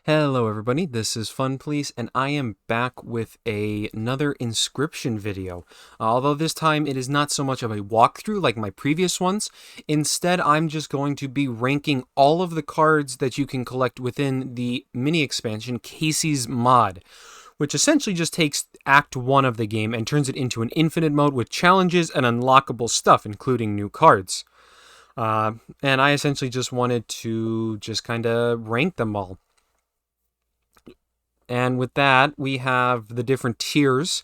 Hello everybody, this is Fun Police, and I am back with another Inscryption video. Although this time it is not so much of a walkthrough like my previous ones. Instead, I'm just going to be ranking all of the cards that you can collect within the mini expansion Kaycee's Mod, which essentially just takes Act 1 of the game and turns it into an infinite mode with challenges and unlockable stuff, including new cards. And I essentially just wanted to just kind of rank them all. And with that, we have the different tiers.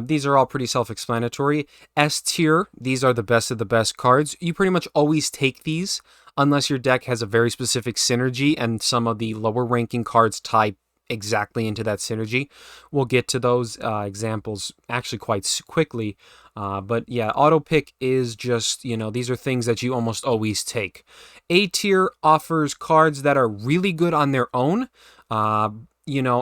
These are all pretty self-explanatory. S tier, these are the best of the best cards. You pretty much always take these unless your deck has a very specific synergy and some of the lower ranking cards tie exactly into that synergy. We'll get to those examples actually quite quickly. But yeah, auto pick is just, these are things that you almost always take. A tier offers cards that are really good on their own.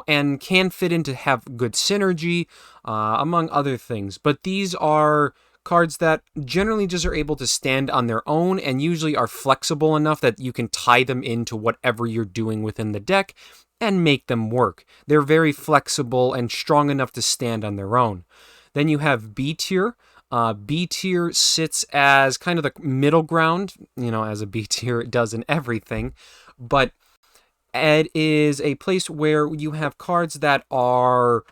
And can fit in to have good synergy, among other things. But these are cards that generally just are able to stand on their own and usually are flexible enough that you can tie them into whatever you're doing within the deck and make them work. They're very flexible and strong enough to stand on their own. Then you have B tier. B tier sits as kind of the middle ground, as a B tier it does in everything, but it is a place where you have cards that are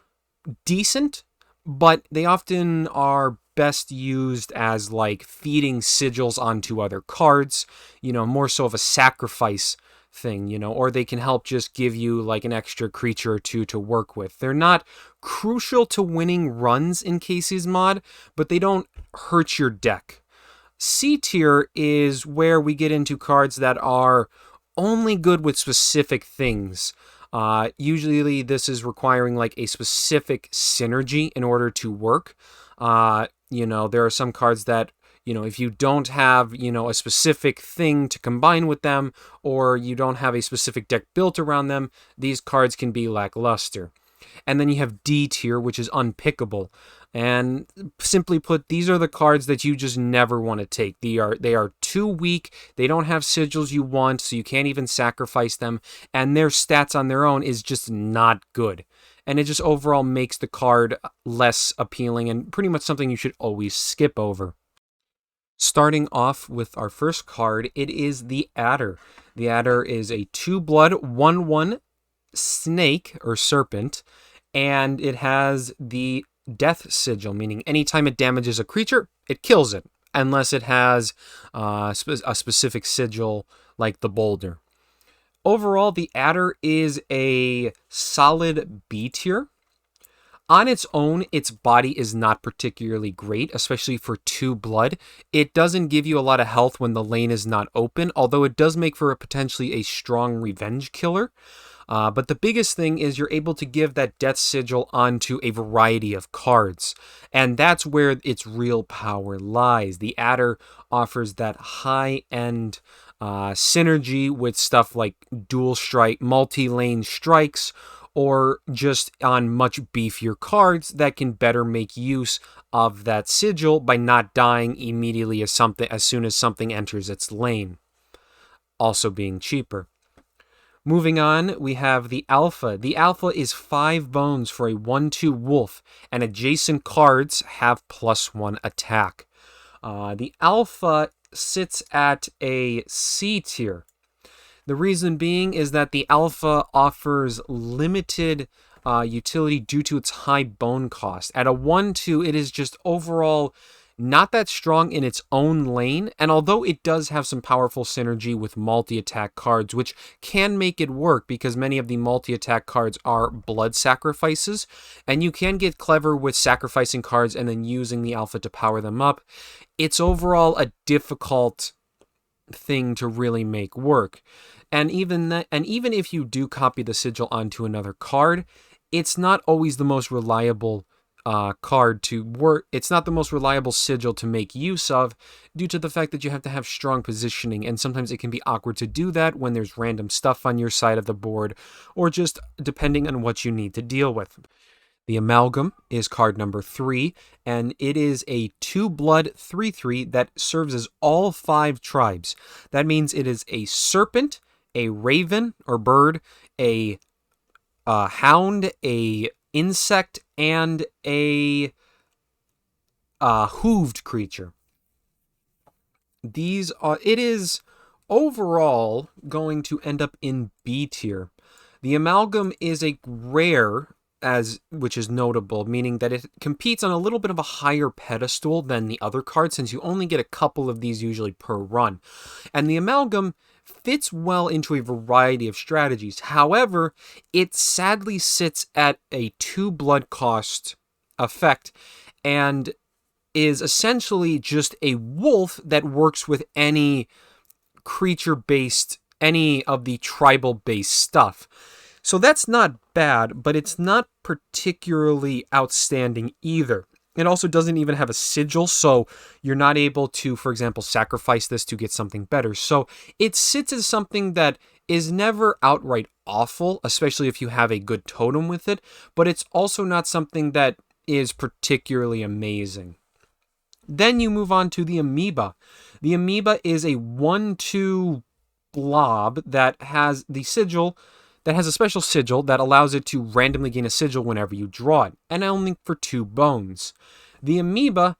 decent, but they often are best used as like feeding sigils onto other cards, more so of a sacrifice thing, or they can help just give you like an extra creature or two to work with. They're not crucial to winning runs in Kaycee's mod, but they don't hurt your deck. C tier is where we get into cards that are only good with specific things. Usually this is requiring like a specific synergy in order to work. There are some cards that, if you don't have, a specific thing to combine with them, or you don't have a specific deck built around them, these cards can be lackluster. And then you have D tier, which is unpickable. And simply put, these are the cards that you just never want to take. They are too weak. They don't have sigils you want, so you can't even sacrifice them. And their stats on their own is just not good. And it just overall makes the card less appealing and pretty much something you should always skip over. Starting off with our first card, it is the Adder. The Adder is a 2-blood 1/1 snake or serpent, and it has the death sigil, meaning anytime it damages a creature, it kills it, unless it has a specific sigil like the boulder. Overall, the Adder is a solid B tier. On its own, its body is not particularly great, especially for 2-blood. It doesn't give you a lot of health when the lane is not open, although it does make for potentially a strong revenge killer. But the biggest thing is you're able to give that death sigil onto a variety of cards. And that's where its real power lies. The Adder offers that high-end synergy with stuff like dual strike, multi-lane strikes, or just on much beefier cards that can better make use of that sigil by not dying immediately as soon as something enters its lane. Also being cheaper. Moving on, we have the Alpha. The Alpha is 5 bones for a 1/2 wolf, and adjacent cards have +1 attack. The Alpha sits at a C tier. The reason being is that the Alpha offers limited utility due to its high bone cost. At a 1/2, it is just overall not that strong in its own lane, and although it does have some powerful synergy with multi-attack cards, which can make it work because many of the multi-attack cards are blood sacrifices, and you can get clever with sacrificing cards and then using the Alpha to power them up, it's overall a difficult thing to really make work. And even if you do copy the sigil onto another card, it's not always the most reliable card to work. It's not the most reliable sigil to make use of due to the fact that you have to have strong positioning, and sometimes it can be awkward to do that when there's random stuff on your side of the board, or just depending on what you need to deal with. The Amalgam is card number 3, and it is a 2-blood 3/3 that serves as all 5 tribes. That means it is a serpent, a raven or bird, a hound, a insect, and a hooved creature. These are, it is overall going to end up in B tier. The Amalgam is a rare, which is notable, meaning that it competes on a little bit of a higher pedestal than the other cards, since you only get a couple of these usually per run. And the Amalgam fits well into a variety of strategies. However, it sadly sits at a 2 blood cost effect and is essentially just a wolf that works with any creature-based, any of the tribal-based stuff. So that's not bad, but it's not particularly outstanding either. It also doesn't even have a sigil, so you're not able to, for example, sacrifice this to get something better. So it sits as something that is never outright awful, especially if you have a good totem with it, but it's also not something that is particularly amazing. Then you move on to the Amoeba. The Amoeba is a 1/2 blob that has the sigil, that has a special sigil that allows it to randomly gain a sigil whenever you draw it, and only for 2 bones. The Amoeba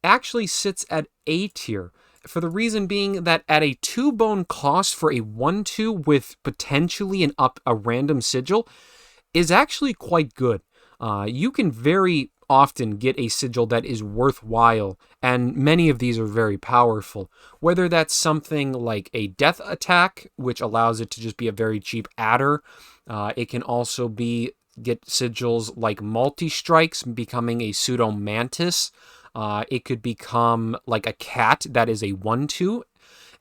actually sits at A tier, for the reason being that at a 2 bone cost for a 1/2 with potentially a random sigil is actually quite good. You can very often get a sigil that is worthwhile, and many of these are very powerful. Whether that's something like a death attack, which allows it to just be a very cheap adder. It can also get sigils like multi-strikes, becoming a pseudo mantis. It could become like a cat that is a 1/2.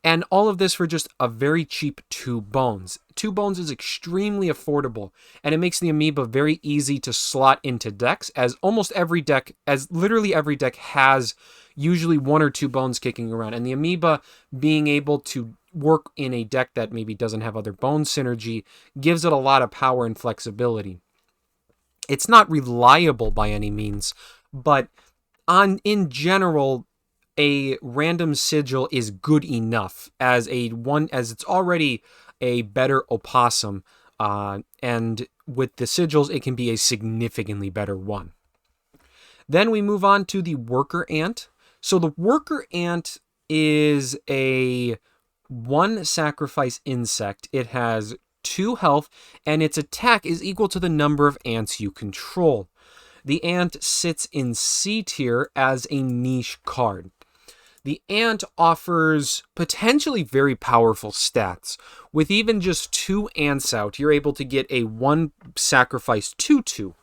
And all of this for just a very cheap 2 bones. 2 bones is extremely affordable, and it makes the Amoeba very easy to slot into decks, as literally every deck has usually 1 or 2 bones kicking around. And the Amoeba being able to work in a deck that maybe doesn't have other bone synergy gives it a lot of power and flexibility. It's not reliable by any means, but in general, a random sigil is good enough as it's already a better opossum, and with the sigils it can be a significantly better one. Then we move on to the worker ant. So the worker ant is a 1 sacrifice insect. It has 2 health, and its attack is equal to the number of ants you control. The ant sits in C tier as a niche card. The ant offers potentially very powerful stats. With even just 2 ants out, you're able to get a 1 sacrifice 2/2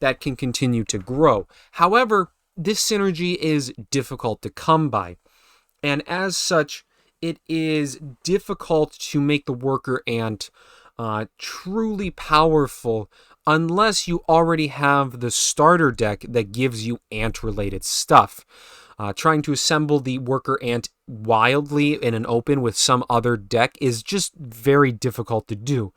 that can continue to grow. However, this synergy is difficult to come by, and as such, it is difficult to make the worker ant truly powerful unless you already have the starter deck that gives you ant-related stuff. Trying to assemble the worker ant wildly in an open with some other deck is just very difficult to do,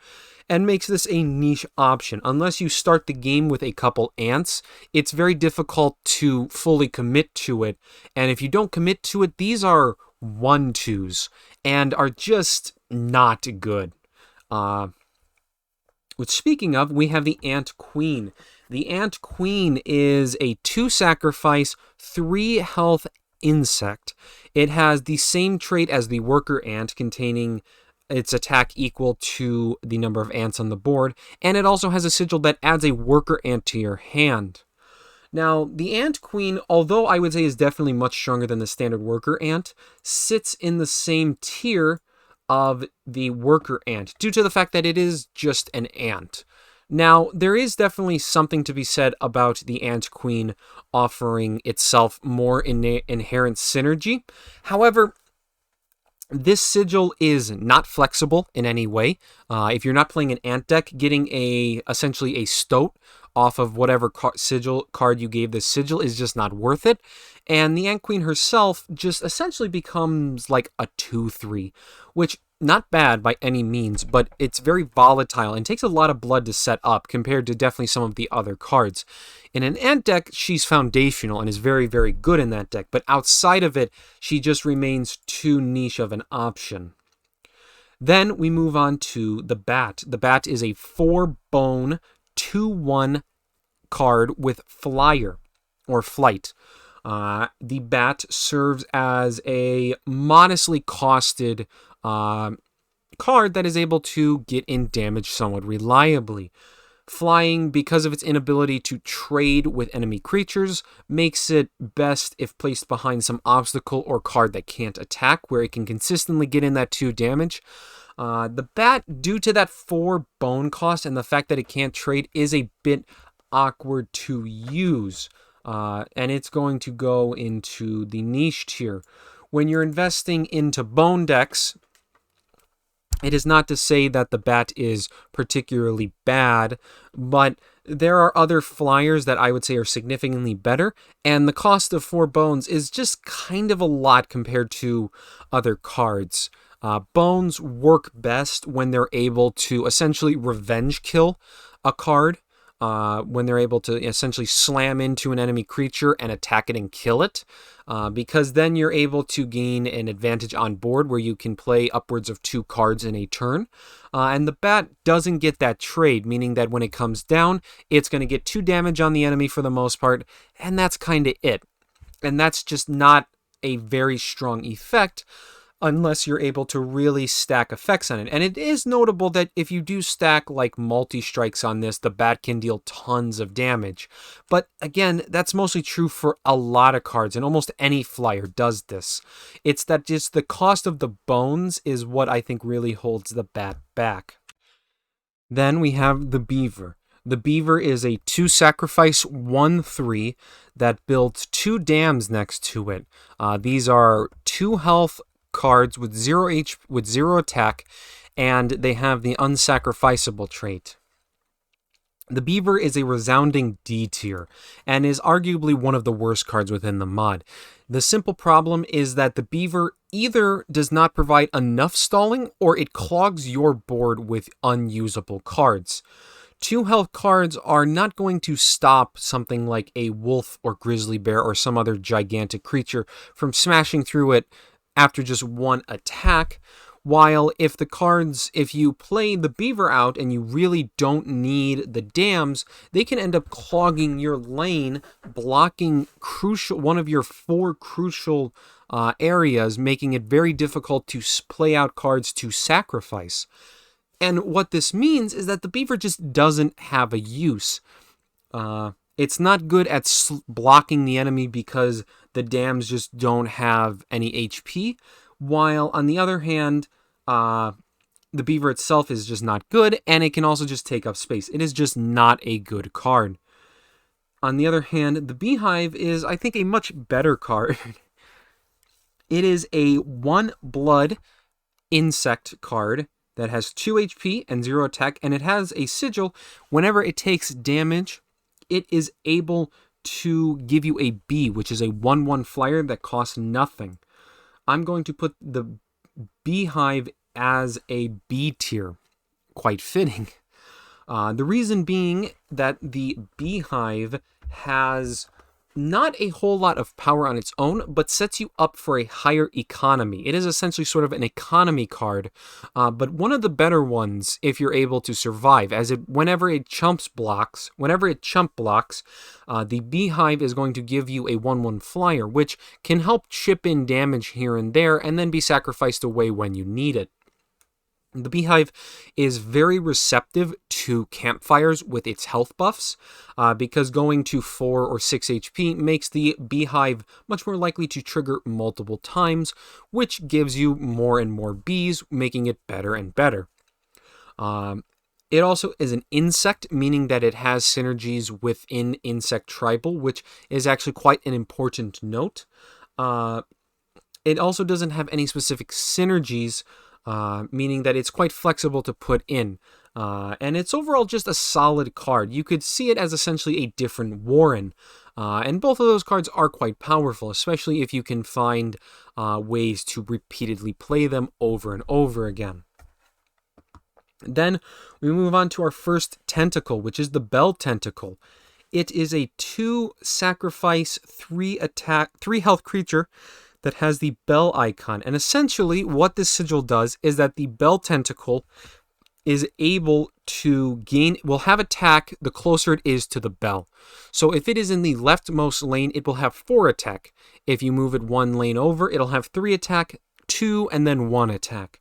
and makes this a niche option. Unless you start the game with a couple ants, it's very difficult to fully commit to it, and if you don't commit to it, these are 1/2s and are just not good. Which, speaking of, we have the Ant Queen. The Ant Queen is a 2 sacrifice, 3 health insect. It has the same trait as the worker ant, containing its attack equal to the number of ants on the board, and it also has a sigil that adds a worker ant to your hand. Now, the Ant Queen, although I would say is definitely much stronger than the standard worker ant, sits in the same tier of the worker ant due to the fact that it is just an ant. Now, there is definitely something to be said about the Ant Queen offering itself more inherent synergy. However, this sigil is not flexible in any way. If you're not playing an ant deck, getting essentially a stoat off of whatever sigil card you gave this sigil is just not worth it. And the Ant Queen herself just essentially becomes like a 2/3, which not bad by any means, but it's very volatile and takes a lot of blood to set up compared to definitely some of the other cards. In an ant deck, she's foundational and is very, very good in that deck, but outside of it, she just remains too niche of an option. Then we move on to the Bat. The Bat is a 4-bone, 2/1 card with Flyer, or Flight. The Bat serves as a modestly costed card that is able to get in damage somewhat reliably. Flying, because of its inability to trade with enemy creatures, makes it best if placed behind some obstacle or card that can't attack, where it can consistently get in that 2 damage. The Bat, due to that 4 bone cost and the fact that it can't trade, is a bit awkward to use. And it's going to go into the niche tier. When you're investing into bone decks, it is not to say that the Bat is particularly bad, but there are other flyers that I would say are significantly better, and the cost of 4 bones is just kind of a lot compared to other cards. Bones work best when they're able to essentially revenge kill a card, when they're able to essentially slam into an enemy creature and attack it and kill it, because then you're able to gain an advantage on board where you can play upwards of 2 cards in a turn. And the Bat doesn't get that trade, meaning that when it comes down, it's going to get 2 damage on the enemy for the most part, and that's kind of it. And that's just not a very strong effect unless you're able to really stack effects on it. And it is notable that if you do stack like multi-strikes on this, the Bat can deal tons of damage. But again, that's mostly true for a lot of cards, and almost any flyer does this. It's that just the cost of the bones is what I think really holds the Bat back. Then we have the Beaver. The Beaver is a 2-sacrifice 1/3 that builds 2 dams next to it. These are 2 health cards with 0 attack, and they have the unsacrificable trait. The Beaver is a resounding D tier, and is arguably one of the worst cards within the mod. The simple problem is that the Beaver either does not provide enough stalling, or it clogs your board with unusable cards. 2 health cards are not going to stop something like a wolf or grizzly bear or some other gigantic creature from smashing through it after just 1 attack, while if you play the Beaver out and you really don't need the dams, they can end up clogging your lane, blocking one of your 4 crucial areas, making it very difficult to play out cards to sacrifice. And what this means is that the Beaver just doesn't have a use. It's not good at blocking the enemy because the dams just don't have any HP, while on the other hand, the Beaver itself is just not good, and it can also just take up space. It is just not a good card. On the other hand, the Beehive is, I think, a much better card. It is a 1 blood insect card that has 2 HP and 0 attack, and it has a sigil. Whenever it takes damage, it is able to give you a bee, which is a 1/1 flyer that costs nothing. I'm going to put the Beehive as a B tier. Quite fitting. The reason being that the Beehive has not a whole lot of power on its own, but sets you up for a higher economy. It is essentially sort of an economy card, but one of the better ones if you're able to survive, as whenever it chump blocks, the Beehive is going to give you a 1/1 flyer, which can help chip in damage here and there, and then be sacrificed away when you need it. The Beehive is very receptive to campfires with its health buffs, because going to 4 or 6 HP makes the Beehive much more likely to trigger multiple times, which gives you more and more bees, making it better and better. It also is an insect, meaning that it has synergies within Insect Tribal, which is actually quite an important note. It also doesn't have any specific synergies, meaning that it's quite flexible to put in. And it's overall just a solid card. You could see it as essentially a different Warren. And both of those cards are quite powerful, especially if you can find ways to repeatedly play them over and over again. Then we move on to our first tentacle, which is the Bell Tentacle. It is a 2-sacrifice, 3 health creature that has the bell icon. And essentially what this sigil does is that the bell tentacle is able to will have attack the closer it is to the bell. So if it is in the leftmost lane, it will have 4 attack. If you move it 1 lane over, it'll have 3 attack, 2, and then 1 attack.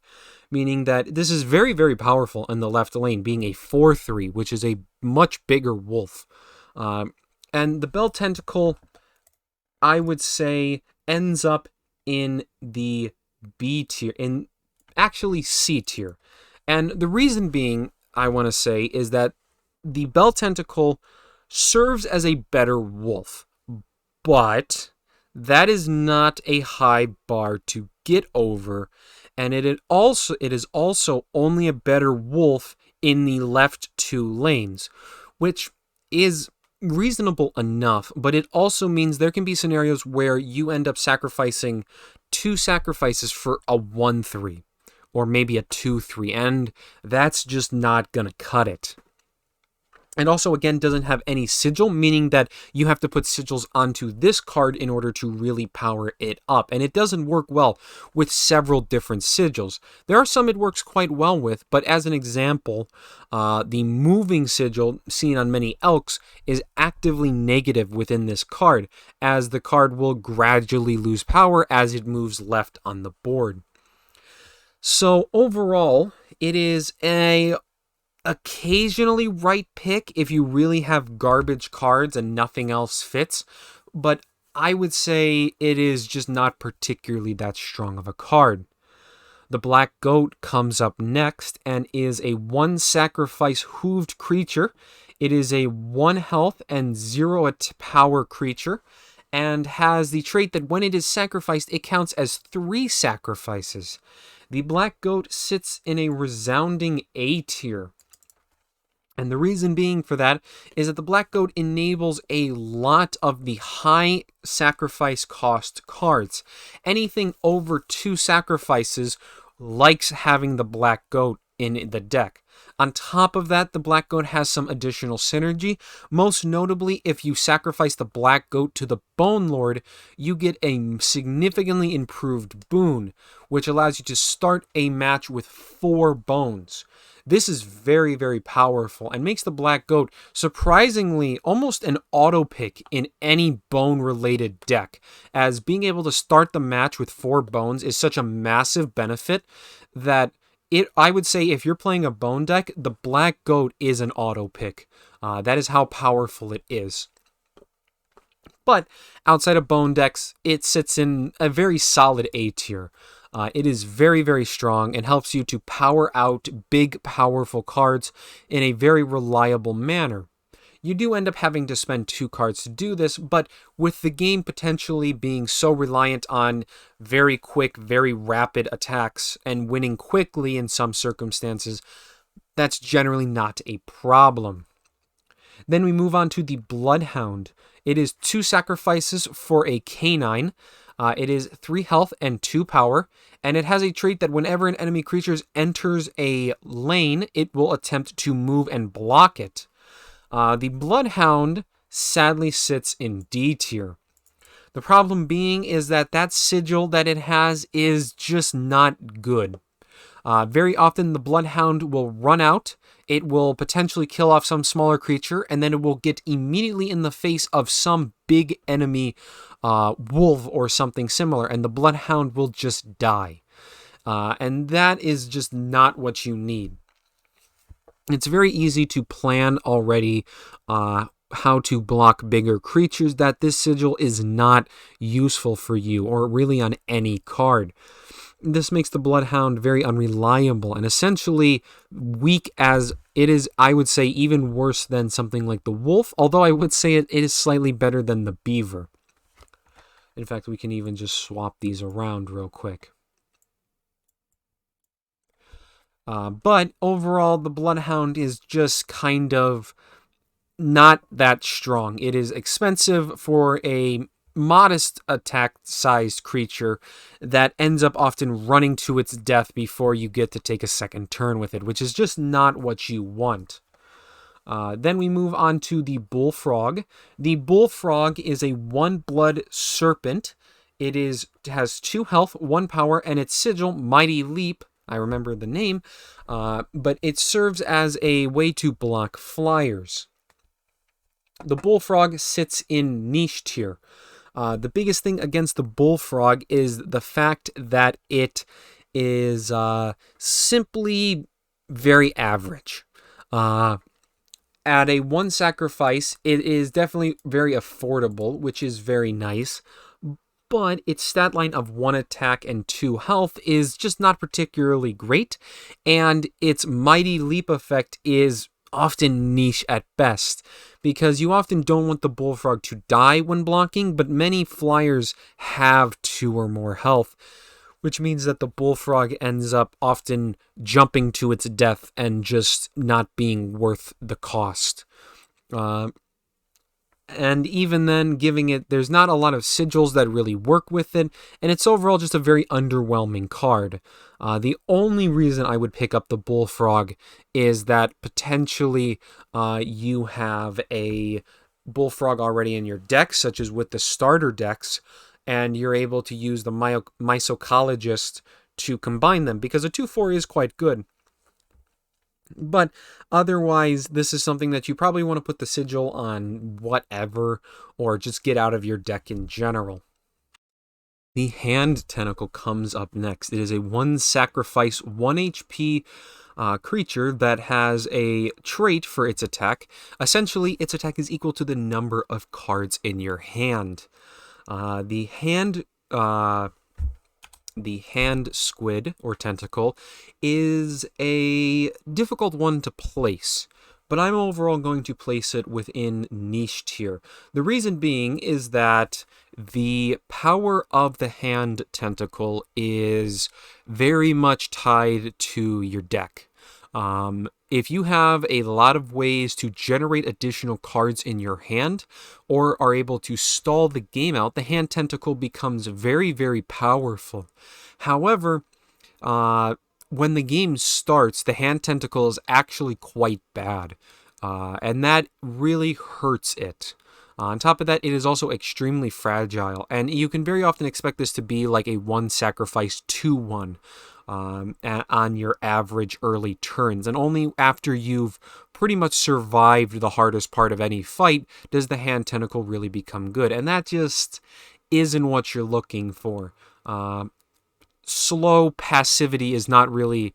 Meaning that this is very, very powerful in the left lane, being a 4/3, which is a much bigger wolf. And the bell tentacle, I would say, ends up in the B tier, in actually C tier. And the reason being, I want to say, is that the bell tentacle serves as a better wolf, but that is not a high bar to get over, and it is also only a better wolf in the left 2 lanes, which is reasonable enough, but it also means there can be scenarios where you end up sacrificing 2 sacrifices for a 1/3. Or maybe a 2/3, and that's just not gonna cut it. And also, again, doesn't have any sigil, meaning that you have to put sigils onto this card in order to really power it up. And it doesn't work well with several different sigils. There are some it works quite well with, but as an example, the moving sigil seen on many elks is actively negative within this card, as the card will gradually lose power as it moves left on the board. So overall, it is a occasionally right pick if you really have garbage cards and nothing else fits, but I would say it is just not particularly that strong of a card. The Black Goat comes up next and is a 1 sacrifice hooved creature. It is a 1 health and 0 power creature, and has the trait that when it is sacrificed, it counts as 3 sacrifices. The Black Goat sits in a resounding A tier. And the reason being for that is that the Black Goat enables a lot of the high sacrifice cost cards. Anything over 2 sacrifices likes having the Black Goat in the deck. On top of that, the Black Goat has some additional synergy. Most notably, if you sacrifice the Black Goat to the Bone Lord, you get a significantly improved boon, which allows you to start a match with 4 bones. This is very, very powerful and makes the Black Goat surprisingly almost an auto pick in any bone-related deck, as being able to start the match with 4 bones is such a massive benefit that I would say if you're playing a bone deck, the Black Goat is an auto pick. That is how powerful it is. But outside of bone decks, it sits in a very solid A tier. It is very, very strong and helps you to power out big, powerful cards in a very reliable manner. You do end up having to spend 2 cards to do this, but with the game potentially being so reliant on very quick, very rapid attacks and winning quickly in some circumstances, that's generally not a problem. Then we move on to the Bloodhound. It is 2 sacrifices for a canine. It is 3 health and 2 power, and it has a trait that whenever an enemy creature enters a lane, it will attempt to move and block it. The Bloodhound sadly sits in D tier. The problem being is that sigil that it has is just not good. Very often the Bloodhound will run out, it will potentially kill off some smaller creature, and then it will get immediately in the face of some big enemy wolf or something similar, and the Bloodhound will just die. And that is just not what you need. It's very easy to plan already how to block bigger creatures that this sigil is not useful for you, or really on any card. This makes the Bloodhound very unreliable and essentially weak, as it is, I would say, even worse than something like the Wolf, although I would say it is slightly better than the Beaver. In fact, we can even just swap these around real quick. But overall, the Bloodhound is just kind of not that strong. It is expensive for a modest attack-sized creature that ends up often running to its death before you get to take a second turn with it, which is just not what you want. Then we move on to the Bullfrog. The Bullfrog is a 1-blood serpent. Has 2 health, 1 power, and its sigil, Mighty Leap. I remember the name, but it serves as a way to block flyers. The Bullfrog sits in niche tier. The biggest thing against the Bullfrog is the fact that it is simply very average. At a 1 sacrifice, it is definitely very affordable, which is very nice. But its stat line of 1 attack and 2 health is just not particularly great. And its Mighty Leap effect is often niche at best, because you often don't want the Bullfrog to die when blocking, but many flyers have 2 or more health, which means that the Bullfrog ends up often jumping to its death and just not being worth the cost. And even then, there's not a lot of sigils that really work with it, and it's overall just a very underwhelming card. The only reason I would pick up the Bullfrog is that potentially you have a Bullfrog already in your deck, such as with the starter decks, and you're able to use the Mycologist to combine them, because a 2/4 is quite good. But otherwise, this is something that you probably want to put the sigil on whatever, or just get out of your deck in general. The Hand Tentacle comes up next. It is a 1 sacrifice, 1 HP creature that has a trait for its attack. Essentially, its attack is equal to the number of cards in your hand. The hand squid or tentacle is a difficult one to place, but I'm overall going to place it within niche tier. The reason being is that the power of the hand tentacle is very much tied to your deck. If you have a lot of ways to generate additional cards in your hand, or are able to stall the game out, the hand tentacle becomes very, very powerful. However, when the game starts, the hand tentacle is actually quite bad, and that really hurts it. On top of that, it is also extremely fragile, and you can very often expect this to be like a 1 sacrifice 2/1. On your average early turns, and only after you've pretty much survived the hardest part of any fight does the hand tentacle really become good, and that just isn't what you're looking for. Slow passivity is not really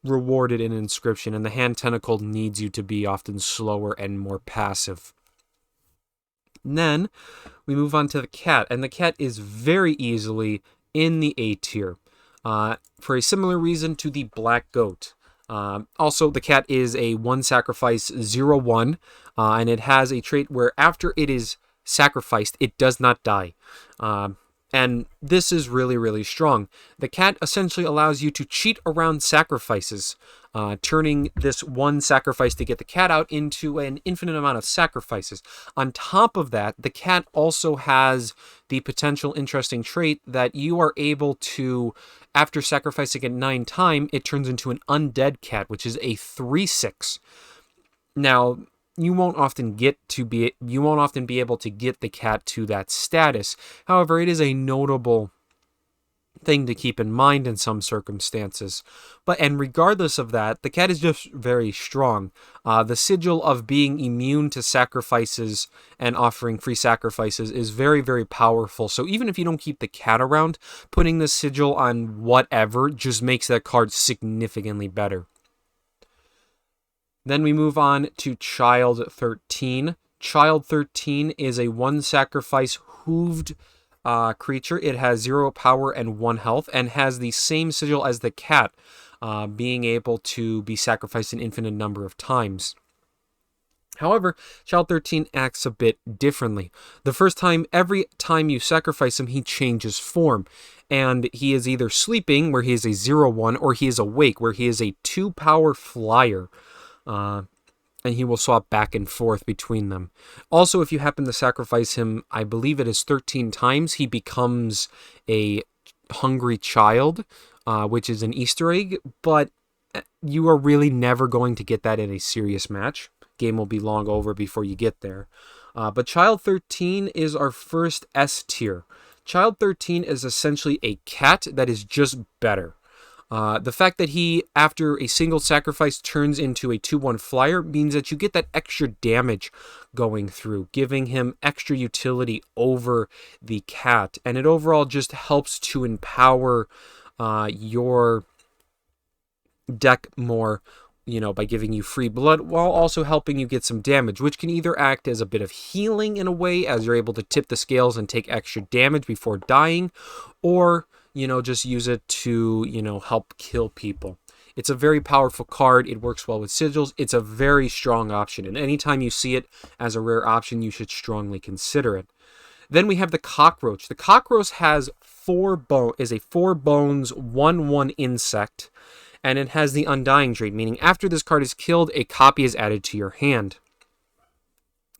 rewarded in Inscryption, and the hand tentacle needs you to be often slower and more passive. And then we move on to the cat, and the cat is very easily in the A tier. For a similar reason to the black goat. Also, the cat is a 1 sacrifice 0/1, and it has a trait where after it is sacrificed, it does not die. And this is really, really strong. The cat essentially allows you to cheat around sacrifices, turning this 1 sacrifice to get the cat out into an infinite amount of sacrifices. On top of that, the cat also has the potential interesting trait that you are able to, after sacrificing it 9 times, it turns into an undead cat, which is a 3/6. Now, you won't often be able to get the cat to that status. However, it is a notable thing to keep in mind in some circumstances. And regardless of that, the cat is just very strong. The sigil of being immune to sacrifices and offering free sacrifices is very, very powerful. So even if you don't keep the cat around, putting the sigil on whatever just makes that card significantly better. Then we move on to Child 13. Child 13 is a 1 sacrifice hooved creature. It has 0 power and 1 health, and has the same sigil as the cat, being able to be sacrificed an infinite number of times. However, Child 13 acts a bit differently. Every time you sacrifice him, he changes form. And he is either sleeping, where he is a 0/1, or he is awake, where he is a 2 power flyer. And he will swap back and forth between them. Also, if you happen to sacrifice him, I believe it is 13 times, he becomes a hungry child, which is an Easter egg, but you are really never going to get that in a serious match. Game will be long over before you get there. But Child 13 is our first S tier. Child 13 is essentially a cat that is just better. The fact that he, after a single sacrifice, turns into a 2/1 flyer means that you get that extra damage going through, giving him extra utility over the cat. And it overall just helps to empower your deck more, by giving you free blood while also helping you get some damage, which can either act as a bit of healing in a way, as you're able to tip the scales and take extra damage before dying, or just use it to, help kill people. It's a very powerful card. It works well with sigils. It's a very strong option, and anytime you see it as a rare option, you should strongly consider it. Then we have the Cockroach. The Cockroach has is a 4 bones, 1/1 insect, and it has the Undying trait, meaning after this card is killed, a copy is added to your hand.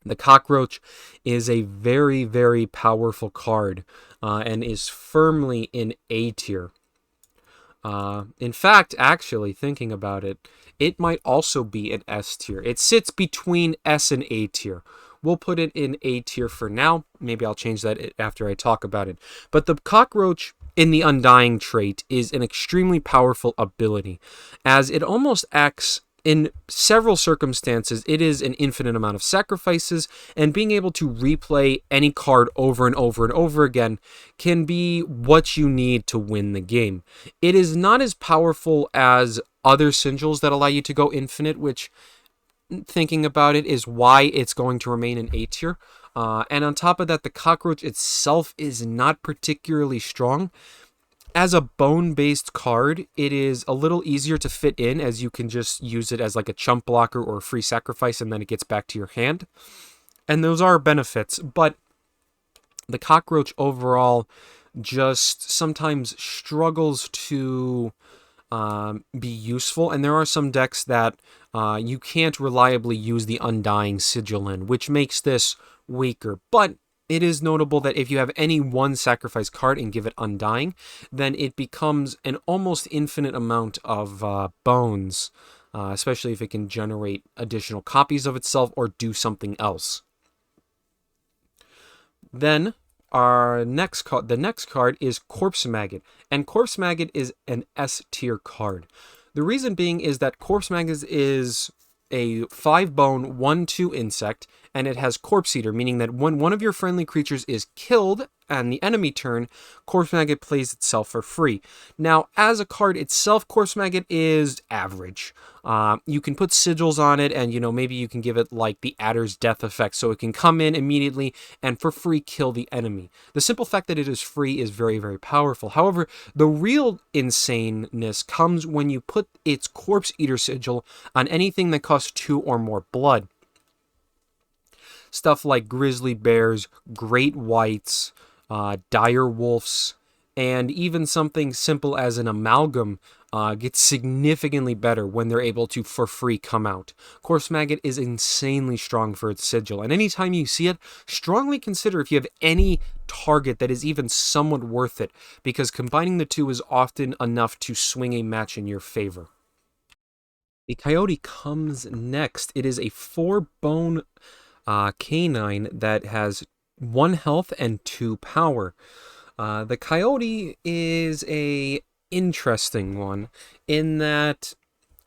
The Cockroach is a very, very powerful card and is firmly in A tier. In fact, actually, thinking about it, it might also be an S tier. It sits between S and A tier. We'll put it in A tier for now. Maybe I'll change that after I talk about it. But the Cockroach in the Undying trait is an extremely powerful ability, as it almost acts in several circumstances. It is an infinite amount of sacrifices, and being able to replay any card over and over and over again can be what you need to win the game. It is not as powerful as other sigils that allow you to go infinite, which, thinking about it, is why it's going to remain in A tier. And on top of that, the Cockroach itself is not particularly strong. As a bone-based card, it is a little easier to fit in, as you can just use it as like a chump blocker or a free sacrifice, and then it gets back to your hand. And those are benefits, but the Cockroach overall just sometimes struggles to be useful, and there are some decks that you can't reliably use the Undying sigil in, which makes this weaker. But it is notable that if you have any one sacrifice card and give it Undying, then it becomes an almost infinite amount of bones, especially if it can generate additional copies of itself or do something else. Then the next card is Corpse Maggot, and Corpse Maggot is an S tier card. The reason being is that Corpse Maggot is a 5-bone, 1/2 insect, and it has Corpse Eater, meaning that when one of your friendly creatures is killed on the enemy turn, Corpse Maggot plays itself for free. Now, as a card itself, Corpse Maggot is average. You can put sigils on it, and maybe you can give it like the Adder's Death effect, so it can come in immediately and for free kill the enemy. The simple fact that it is free is very, very powerful. However, the real insaneness comes when you put its Corpse Eater sigil on anything that costs 2 or more blood. Stuff like grizzly bears, great whites, dire wolves, and even something simple as an amalgam gets significantly better when they're able to, for free, come out. Corpse Maggot is insanely strong for its sigil, and anytime you see it, strongly consider if you have any target that is even somewhat worth it, because combining the two is often enough to swing a match in your favor. The Coyote comes next. It is a 4-bone canine that has 1 health and 2 power. The Coyote is a interesting one in that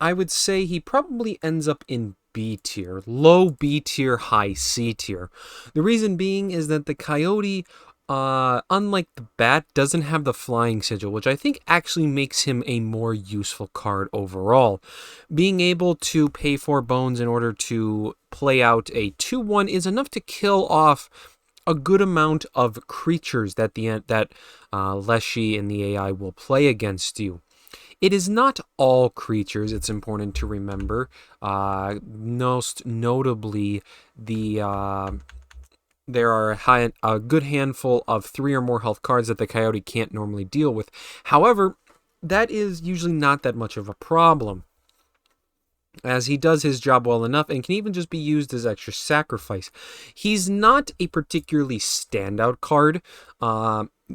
I would say he probably ends up in B tier, low B tier, high C tier. The reason being is that the Coyote, unlike the Bat, doesn't have the flying sigil, which I think actually makes him a more useful card overall. Being able to pay 4 bones in order to play out a 2/1 is enough to kill off a good amount of creatures that Leshy and the AI will play against you. It is not all creatures, it's important to remember. Most notably, there are a good handful of 3 or more health cards that the Coyote can't normally deal with. However, that is usually not that much of a problem, as he does his job well enough and can even just be used as extra sacrifice. He's not a particularly standout card.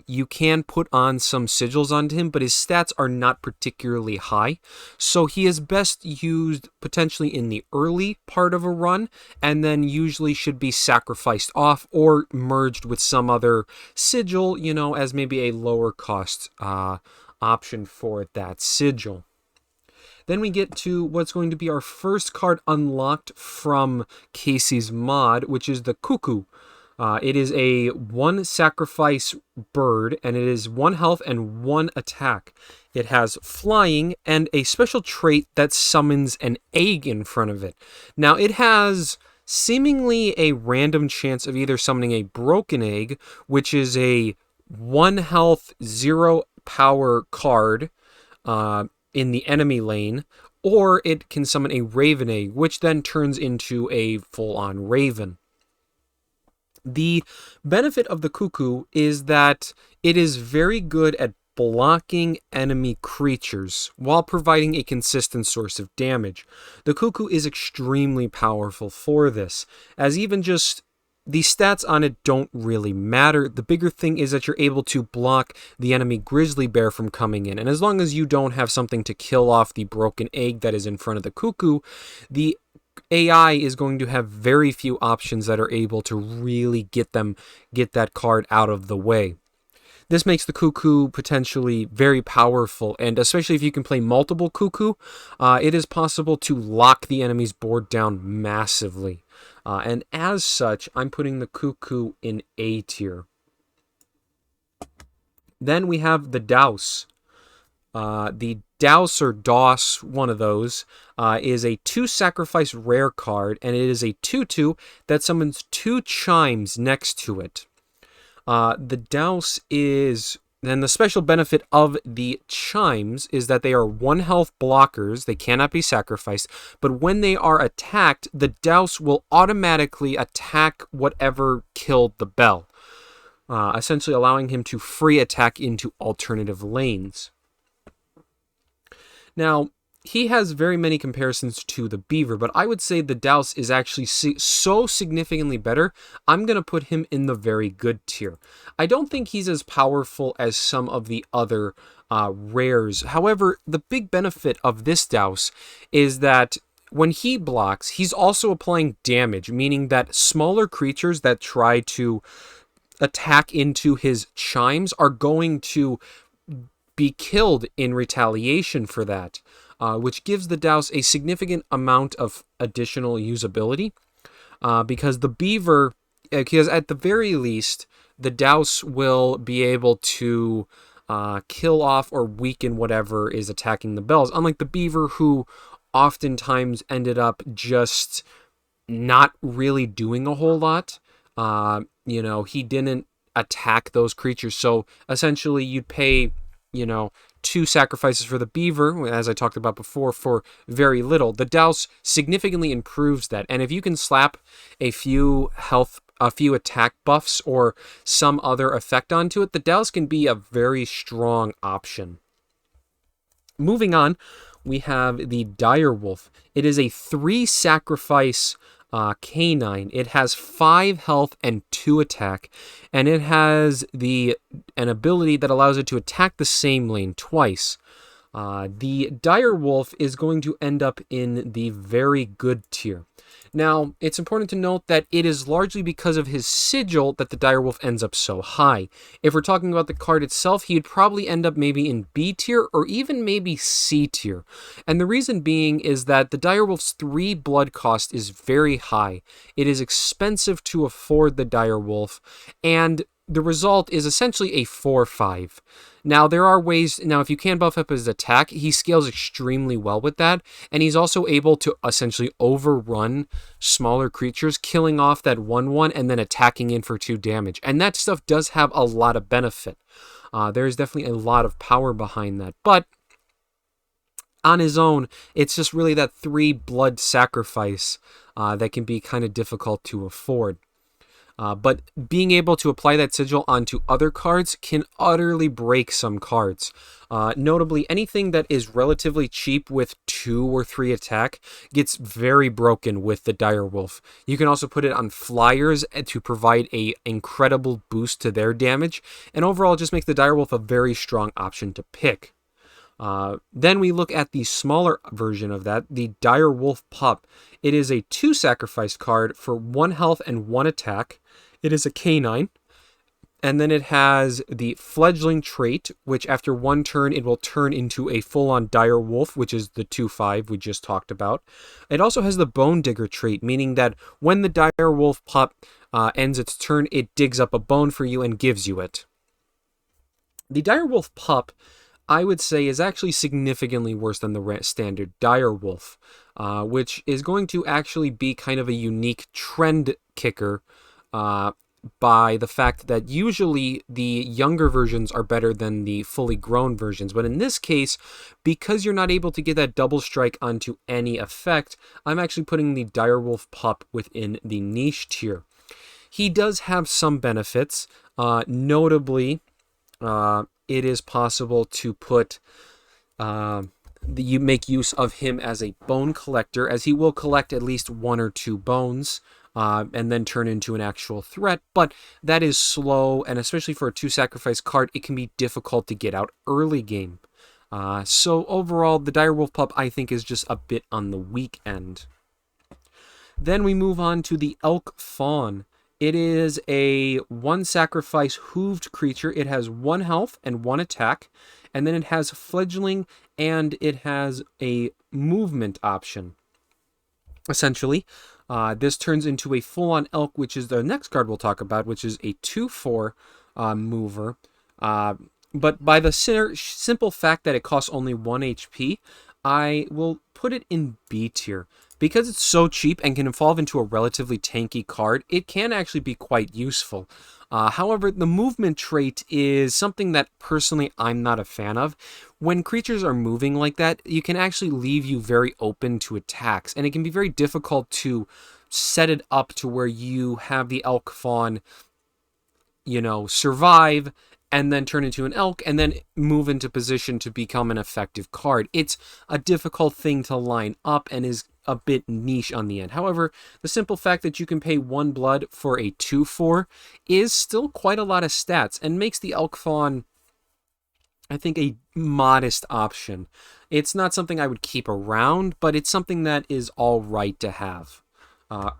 you can put on some sigils onto him, but his stats are not particularly high. So he is best used potentially in the early part of a run, and then usually should be sacrificed off or merged with some other sigil, as maybe a lower cost option for that sigil. Then we get to what's going to be our first card unlocked from Kaycee's mod, which is the Cuckoo. It is a 1 sacrifice bird, and it is 1 health and 1 attack. It has flying and a special trait that summons an egg in front of it. Now, it has seemingly a random chance of either summoning a broken egg, which is a 1 health, 0 power card in the enemy lane, or it can summon a raven egg, which then turns into a full-on raven. The benefit of the Cuckoo is that it is very good at blocking enemy creatures while providing a consistent source of damage. The Cuckoo is extremely powerful for this, as even just the stats on it don't really matter. The bigger thing is that you're able to block the enemy grizzly bear from coming in, and as long as you don't have something to kill off the broken egg that is in front of the Cuckoo, the AI is going to have very few options that are able to really get that card out of the way. This makes the Cuckoo potentially very powerful, and especially if you can play multiple Cuckoo, it is possible to lock the enemy's board down massively. And as such, I'm putting the Cuckoo in A tier. Then we have the Douse. The Douse or Doss, one of those, is a 2 sacrifice rare card, and it is a 2/2 that summons 2 chimes next to it. The Douse is... Then the special benefit of the chimes is that they are 1 health blockers. They cannot be sacrificed. But when they are attacked, the Douse will automatically attack whatever killed the bell, essentially allowing him to free attack into alternative lanes. Now, he has very many comparisons to the Beaver, but I would say the Douse is actually so significantly better, I'm going to put him in the very good tier. I don't think he's as powerful as some of the other rares. However, the big benefit of this Douse is that when he blocks, he's also applying damage, meaning that smaller creatures that try to attack into his chimes are going to be killed in retaliation for that. Which gives the Douse a significant amount of additional usability, because the Beaver, because at the very least, the Douse will be able to kill off or weaken whatever is attacking the bells, unlike the Beaver, who oftentimes ended up just not really doing a whole lot. He didn't attack those creatures, so essentially you'd pay, 2 sacrifices for the Beaver, as I talked about before, for very little. The Douse significantly improves that, and if you can slap a few attack buffs or some other effect onto it, the Douse can be a very strong option. Moving on, we have the Direwolf. It is a 3 sacrifice canine. It has 5 health and 2 attack, and it has an ability that allows it to attack the same lane twice. The Direwolf is going to end up in the very good tier. Now, it's important to note that it is largely because of his sigil that the Direwolf ends up so high. If we're talking about the card itself, he'd probably end up maybe in B tier or even maybe C tier. And the reason being is that the Direwolf's 3 blood cost is very high. It is expensive to afford the Direwolf, and the result is essentially a 4/5. Now, there are ways... Now, if you can buff up his attack, he scales extremely well with that, and he's also able to essentially overrun smaller creatures, killing off that 1/1 and then attacking in for 2 damage. And that stuff does have a lot of benefit. There's definitely a lot of power behind that. But on his own, it's just really that 3 blood sacrifice that can be kind of difficult to afford. But being able to apply that sigil onto other cards can utterly break some cards. Notably, anything that is relatively cheap with 2 or 3 attack gets very broken with the Direwolf. You can also put it on flyers to provide a incredible boost to their damage, and overall just makes the Direwolf a very strong option to pick. Then we look at the smaller version of that, the Direwolf Pup. It is a 2 sacrifice card for 1 health and 1 attack. It is a canine. And then it has the Fledgling trait, which after 1 turn, it will turn into a full-on Direwolf, which is the 2/5 we just talked about. It also has the Bone Digger trait, meaning that when the Direwolf Pup ends its turn, it digs up a bone for you and gives you it. The Direwolf Pup, I would say, is actually significantly worse than the standard Direwolf, which is going to actually be kind of a unique trend kicker by the fact that usually the younger versions are better than the fully grown versions. But in this case, because you're not able to get that double strike onto any effect, I'm actually putting the Direwolf Pup within the niche tier. He does have some benefits, notably, it is possible to put you make use of him as a bone collector, as he will collect at least 1 or 2 bones and then turn into an actual threat. But that is slow, and especially for a 2 sacrifice card, it can be difficult to get out early game. So overall, the Direwolf Pup, I think, is just a bit on the weak end. Then we move on to the Elk Fawn. It is a 1 sacrifice hooved creature. It has 1 health and 1 attack, and then it has fledgling, and it has a movement option. Essentially, this turns into a full-on elk, which is the next card we'll talk about, which is a 2/4 mover. But by the simple fact that it costs only 1 HP, I will put it in B tier. Because it's so cheap and can evolve into a relatively tanky card, it can actually be quite useful. However, the movement trait is something that personally I'm not a fan of. When creatures are moving like that, you can actually leave you very open to attacks, and it can be very difficult to set it up to where you have the Elk Fawn, survive and then turn into an elk, and then move into position to become an effective card. It's a difficult thing to line up and is a bit niche on the end. However, the simple fact that you can pay 1 blood for a 2/4 is still quite a lot of stats, and makes the Elk Fawn, I think, a modest option. It's not something I would keep around, but it's something that is all right to have.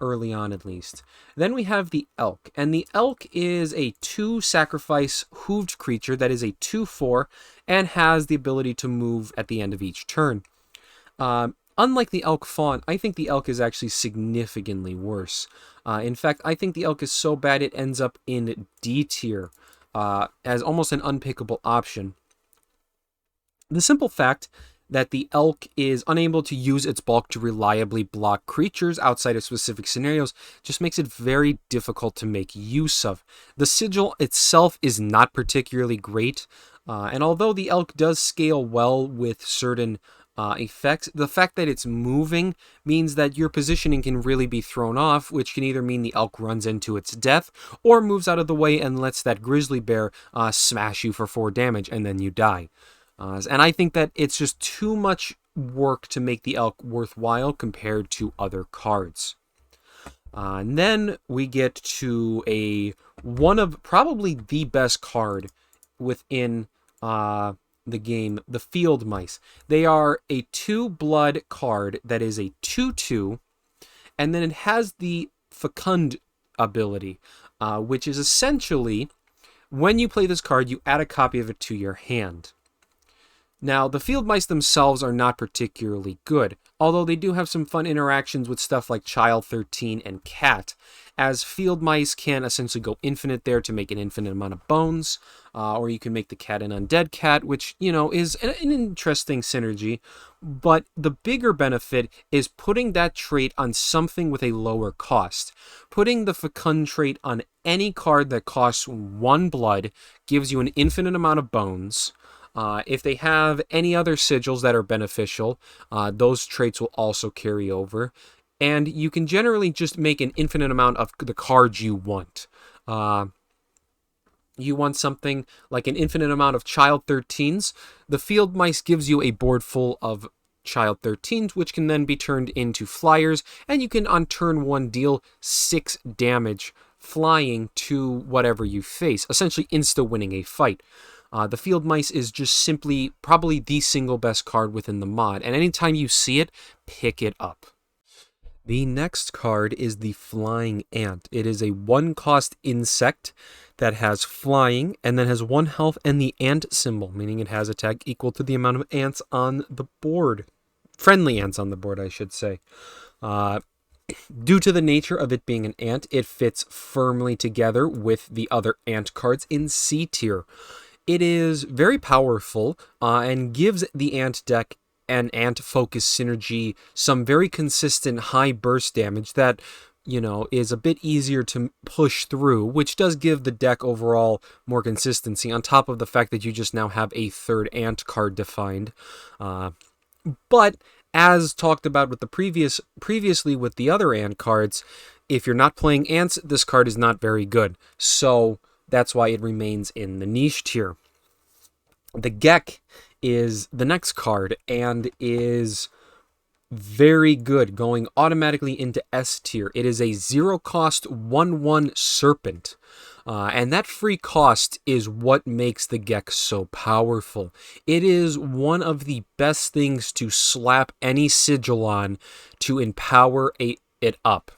Early on at least. Then we have the elk, and the elk is a 2 sacrifice hooved creature that is a 2/4 and has the ability to move at the end of each turn. Unlike the Elk Fawn, I think the elk is actually significantly worse. In fact, I think the elk is so bad it ends up in D tier as almost an unpickable option. The simple fact that the elk is unable to use its bulk to reliably block creatures outside of specific scenarios just makes it very difficult to make use of. The sigil itself is not particularly great, and although the elk does scale well with certain effects, the fact that it's moving means that your positioning can really be thrown off, which can either mean the elk runs into its death or moves out of the way and lets that grizzly bear smash you for 4 damage and then you die. And I think that it's just too much work to make the elk worthwhile compared to other cards. And then we get to one of probably the best card within the game, the Field Mice. They are a 2 blood card that is a 2/2, and then it has the Fecund ability, which is essentially, when you play this card, you add a copy of it to your hand. Now, the Field Mice themselves are not particularly good, although they do have some fun interactions with stuff like Child 13 and Cat, as Field Mice can essentially go infinite there to make an infinite amount of bones, or you can make the cat an undead cat, which, is an interesting synergy. But the bigger benefit is putting that trait on something with a lower cost. Putting the Fecund trait on any card that costs 1 blood gives you an infinite amount of bones. If they have any other sigils that are beneficial, those traits will also carry over. And you can generally just make an infinite amount of the cards you want. You want something like an infinite amount of child 13s. The field mice gives you a board full of child 13s, which can then be turned into flyers, and you can on turn 1 deal 6 damage flying to whatever you face, essentially insta-winning a fight. The field mice is just simply probably the single best card within the mod, and anytime you see it, pick it up. The next card is the Flying Ant. It is a 1-cost insect that has flying and then has 1 health and the ant symbol, meaning it has attack equal to the amount of ants on the board. Friendly ants on the board, I should say. Due to the nature of it being an ant, it fits firmly together with the other ant cards in C tier. It is very powerful and gives the ant deck and ant focus synergy some very consistent high burst damage that, you know, is a bit easier to push through, which does give the deck overall more consistency, on top of the fact that you just now have a 3rd ant card defined. But as talked about with the previously with the other ant cards, if you're not playing ants, this card is not very good. So that's why it remains in the niche tier. The Geck is the next card and is very good, going automatically into S tier. It is a 0-cost 1/1 serpent. And that free cost is what makes the Geck so powerful. It is one of the best things to slap any sigil on to empower it up.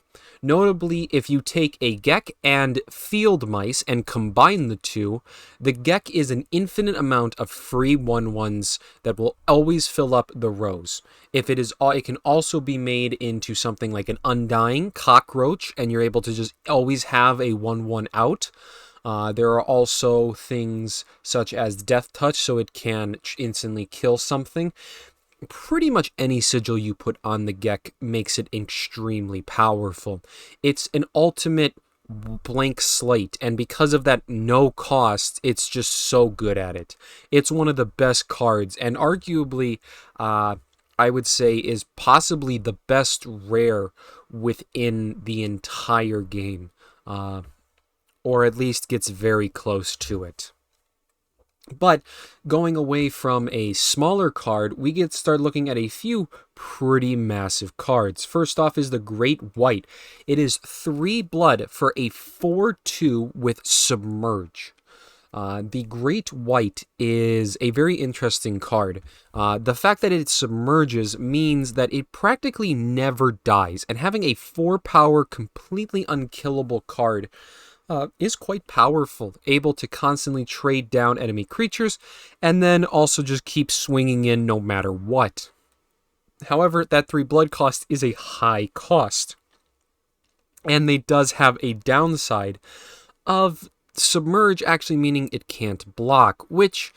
Notably, if you take a Geck and field mice and combine the two, the Geck is an infinite amount of free 1/1s that will always fill up the rows. It can also be made into something like an Undying Cockroach, and you're able to just always have a 1/1 out. There are also things such as Death Touch, so it can instantly kill something. Pretty much any sigil you put on the Geck makes it extremely powerful. It's an ultimate blank slate, and because of that no cost, it's just so good at it. It's one of the best cards, and arguably, I would say, is possibly the best rare within the entire game, or at least gets very close to it. But going away from a smaller card, we start looking at a few pretty massive cards. First off is the Great White. It is 3 blood for a 4/2 with Submerge. The Great White is a very interesting card. The fact that it submerges means that it practically never dies, and having a 4-power, completely unkillable card is quite powerful, able to constantly trade down enemy creatures, and then also just keep swinging in no matter what. However, that 3 blood cost is a high cost, and it does have a downside of Submerge actually meaning it can't block, which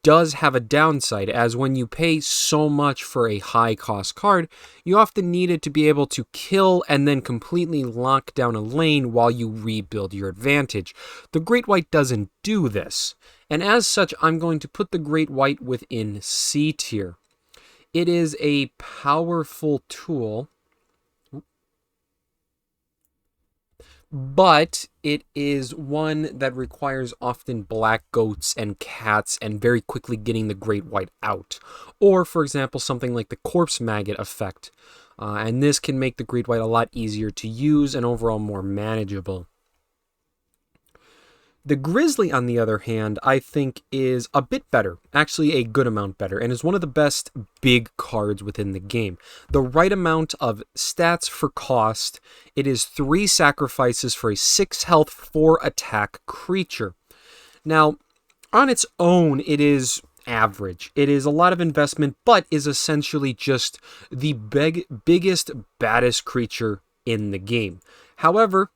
does have a downside, as when you pay so much for a high cost card, you often need it to be able to kill and then completely lock down a lane while you rebuild your advantage. The Great White doesn't do this, and as such, I'm going to put the Great White within C tier. It is a powerful tool, but it is one that requires often black goats and cats and very quickly getting the Great White out. Or, for example, something like the Corpse Maggot effect. And this can make the Great White a lot easier to use and overall more manageable. The Grizzly, on the other hand, I think is a bit better, actually a good amount better, and is one of the best big cards within the game. The right amount of stats for cost, it is 3 sacrifices for a 6 health, 4 attack creature. Now, on its own, it is average. It is a lot of investment, but is essentially just the biggest, baddest creature in the game. However,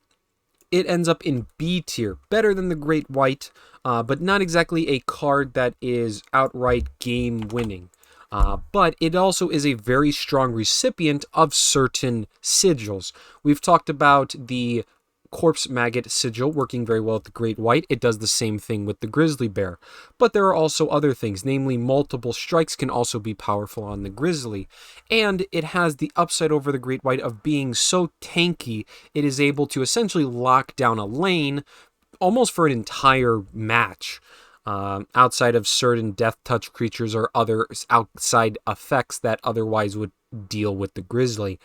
it ends up in B tier, better than the Great White, but not exactly a card that is outright game winning. But it also is a very strong recipient of certain sigils. We've talked about the Corpse Maggot Sigil working very well with the Great White. It does the same thing with the Grizzly Bear. But there are also other things, namely multiple strikes can also be powerful on the Grizzly. And it has the upside over the Great White of being so tanky, it is able to essentially lock down a lane almost for an entire match. Outside of certain death touch creatures or other outside effects that otherwise would deal with the Grizzly.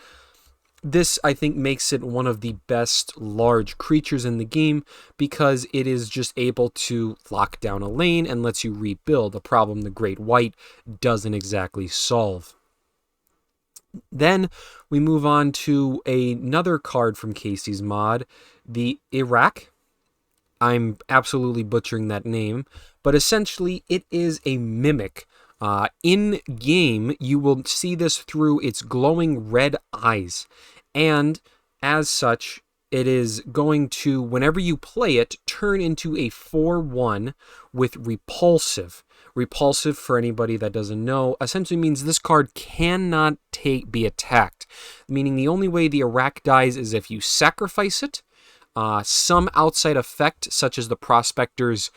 This, I think, makes it one of the best large creatures in the game because it is just able to lock down a lane and lets you rebuild, a problem the Great White doesn't exactly solve. Then we move on to another card from Kaycee's mod, the Iraq. I'm absolutely butchering that name, but essentially it is a mimic. In game, you will see this through its glowing red eyes, and as such, it is going to, whenever you play it, turn into a 4/1 with repulsive. Repulsive, for anybody that doesn't know, essentially means this card cannot be attacked, meaning the only way the Iraq dies is if you sacrifice it. Some outside effect, such as the Prospector's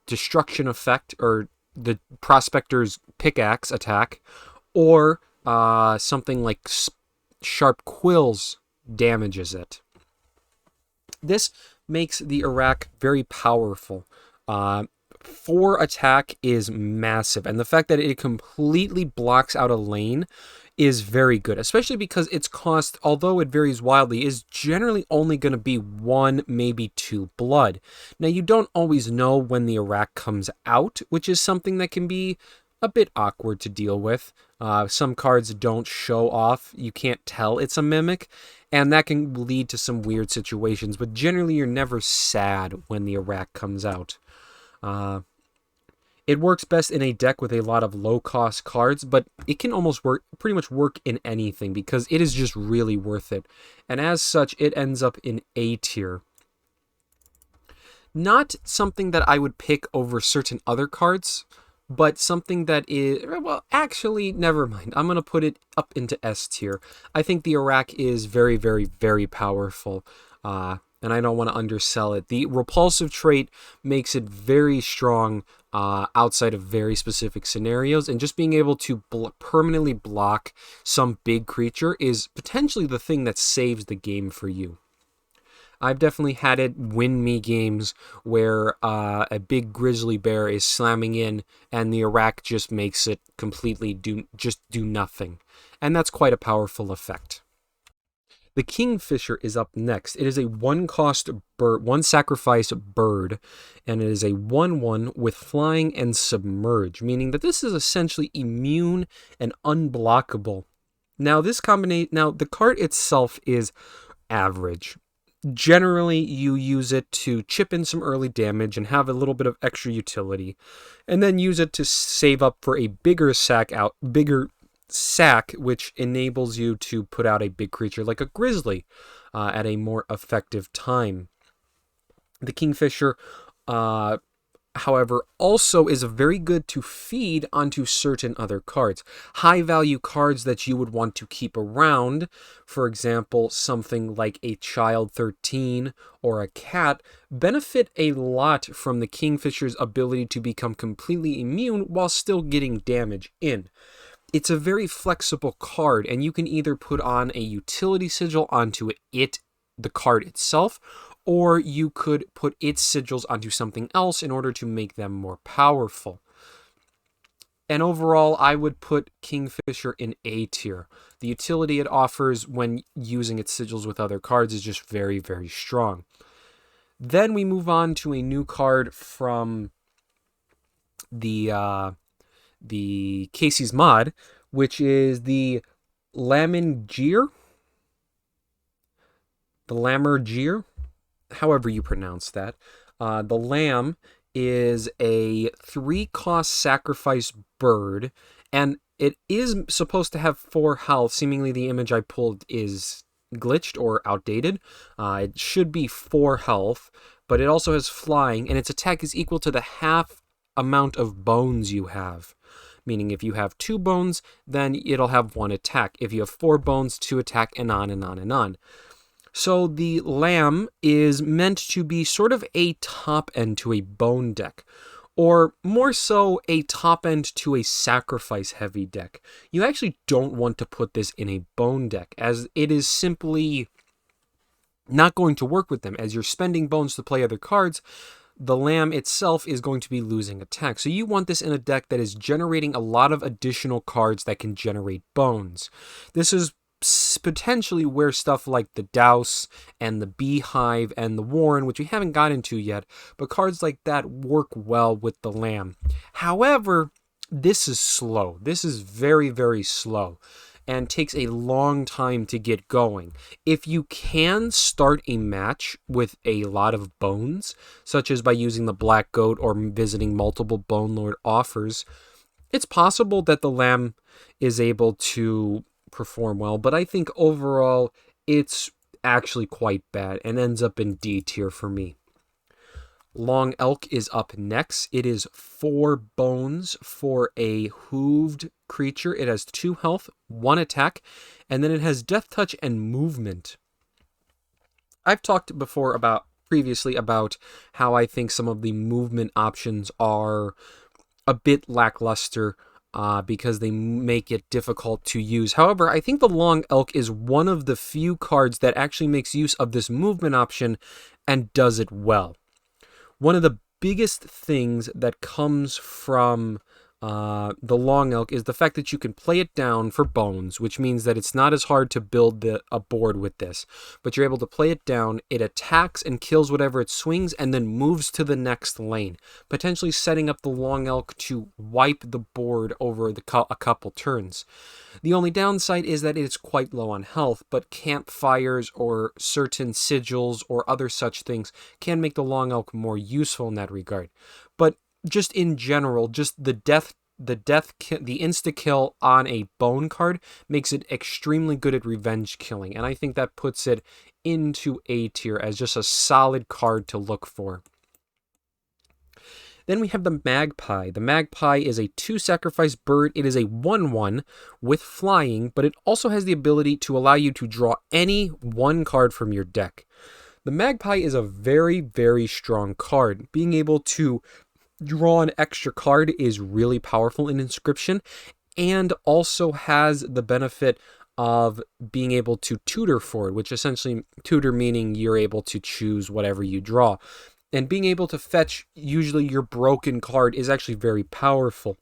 destruction effect, or the Prospector's pickaxe attack, or something like sharp quills damages it. This makes the Iraq very powerful. 4 attack is massive, and the fact that it completely blocks out a lane is very good, especially because its cost, although it varies wildly, is generally only going to be 1, maybe 2 blood. Now, you don't always know when the Iraq comes out, which is something that can be a bit awkward to deal with. Some cards don't show off. You can't tell it's a mimic, and that can lead to some weird situations, but generally you're never sad when the Iraq comes out. It works best in a deck with a lot of low-cost cards, but it can almost pretty much work in anything because it is just really worth it. And as such, it ends up in A tier. Not something that I would pick over certain other cards, but something that is, well, actually, never mind. I'm going to put it up into S tier. I think the Iraq is very, very, very powerful. And I don't want to undersell it. The repulsive trait makes it very strong outside of very specific scenarios, and just being able to permanently block some big creature is potentially the thing that saves the game for you. I've definitely had it win me games where a big grizzly bear is slamming in and the Iraq just makes it completely do nothing. And that's quite a powerful effect. The Kingfisher is up next. It is a 1-cost bird, 1-sacrifice bird, and it is a 1/1 with flying and submerge, meaning that this is essentially immune and unblockable. Now, the card itself is average. Generally, you use it to chip in some early damage and have a little bit of extra utility, and then use it to save up for a bigger sack, which enables you to put out a big creature like a grizzly at a more effective time. The Kingfisher, however, also is very good to feed onto certain other cards. High-value cards that you would want to keep around, for example, something like a Child 13 or a Cat, benefit a lot from the Kingfisher's ability to become completely immune while still getting damage in. It's a very flexible card, and you can either put on a utility sigil onto the card itself, or you could put its sigils onto something else in order to make them more powerful. And overall, I would put Kingfisher in A tier. The utility it offers when using its sigils with other cards is just very, very strong. Then we move on to a new card from the Kaycee's mod, which is the Lamin Gear. The Lamin Gear, however you pronounce that. The lamb is a 3-cost sacrifice bird, and it is supposed to have 4 health. Seemingly the image I pulled is glitched or outdated. It should be 4 health, but it also has flying, and its attack is equal to the half amount of bones you have. Meaning if you have 2 bones, then it'll have 1 attack. If you have 4 bones, 2 attack, and on and on and on. So the Lamb is meant to be sort of a top end to a bone deck, or more so a top end to a sacrifice heavy deck. You actually don't want to put this in a bone deck, as it is simply not going to work with them. As you're spending bones to play other cards, the Lamb itself is going to be losing attack. So you want this in a deck that is generating a lot of additional cards that can generate bones. This is potentially where stuff like the Douse and the Beehive and the Warren, which we haven't got into yet, but cards like that work well with the Lamb. However, this is slow. This is very, very slow and takes a long time to get going. If you can start a match with a lot of bones, such as by using the Black Goat or visiting multiple Bone Lord offers, it's possible that the Lamb is able to perform well, but I think overall it's actually quite bad and ends up in D tier for me. Long Elk is up next. It is 4 bones for a hooved creature. It has 2 health, 1 attack, and then it has Death Touch and movement. I've talked previously about how I think some of the movement options are a bit lackluster because they make it difficult to use. However, I think the Long Elk is one of the few cards that actually makes use of this movement option and does it well. One of the biggest things that comes from the Long Elk is the fact that you can play it down for bones, which means that it's not as hard to build a board with this, but you're able to play it down. It attacks and kills whatever it swings and then moves to the next lane, potentially setting up the Long Elk to wipe the board over a couple turns. The only downside is that it's quite low on health, but campfires or certain sigils or other such things can make the Long Elk more useful in that regard. But just in general, just the insta kill on a bone card makes it extremely good at revenge killing, and I think that puts it into A tier as just a solid card to look for. Then we have the Magpie. The Magpie is a 2-sacrifice bird. It is a 1/1 with flying, but it also has the ability to allow you to draw any one card from your deck. The Magpie is a very, very strong card. Being able to draw an extra card is really powerful in Inscryption, and also has the benefit of being able to tutor for it, which essentially, tutor meaning you're able to choose whatever you draw. And being able to fetch usually your broken card is actually very powerful.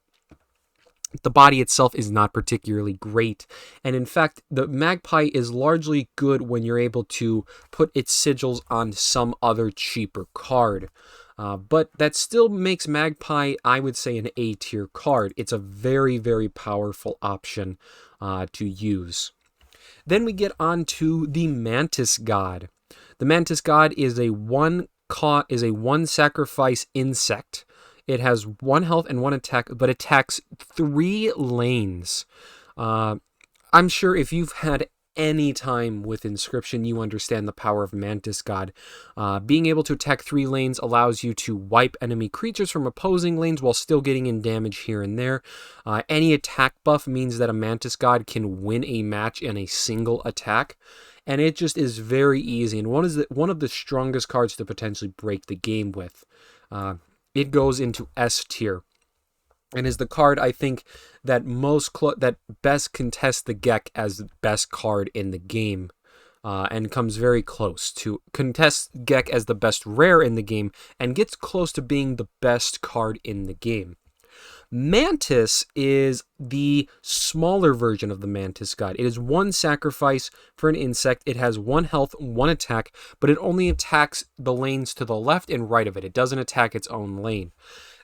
The body itself is not particularly great, and in fact, the Magpie is largely good when you're able to put its sigils on some other cheaper card. But that still makes Magpie, I would say, an A tier card. It's a very, very powerful option to use. Then we get on to the Mantis God. The Mantis God is a 1-sacrifice insect. It has 1 health and 1 attack, but attacks 3 lanes. I'm sure if you've had any time with Inscryption, you understand the power of Mantis God. Being able to attack 3 lanes allows you to wipe enemy creatures from opposing lanes while still getting in damage here and there. Any attack buff means that a Mantis God can win a match in a single attack, and it just is very easy, and one of the strongest cards to potentially break the game with. It goes into S tier, and is the card I think that that best contests the Geck as the best card in the game, and comes very close to contest Geck as the best rare in the game, and gets close to being the best card in the game. Mantis is the smaller version of the Mantis God. It is 1 sacrifice for an insect. It has 1 health, 1 attack, but it only attacks the lanes to the left and right of it. It doesn't attack its own lane.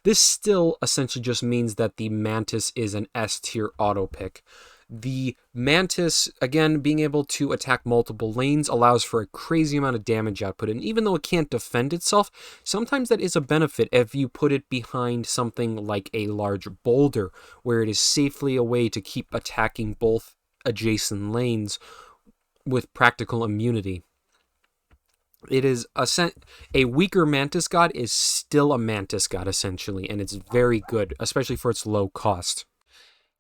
This still essentially just means that the Mantis is an S tier auto pick. The Mantis, again, being able to attack multiple lanes allows for a crazy amount of damage output, and even though it can't defend itself, sometimes that is a benefit if you put it behind something like a large boulder, where it is safely a way to keep attacking both adjacent lanes with practical immunity. It is a weaker Mantis God is still a Mantis God, essentially, and it's very good, especially for its low cost.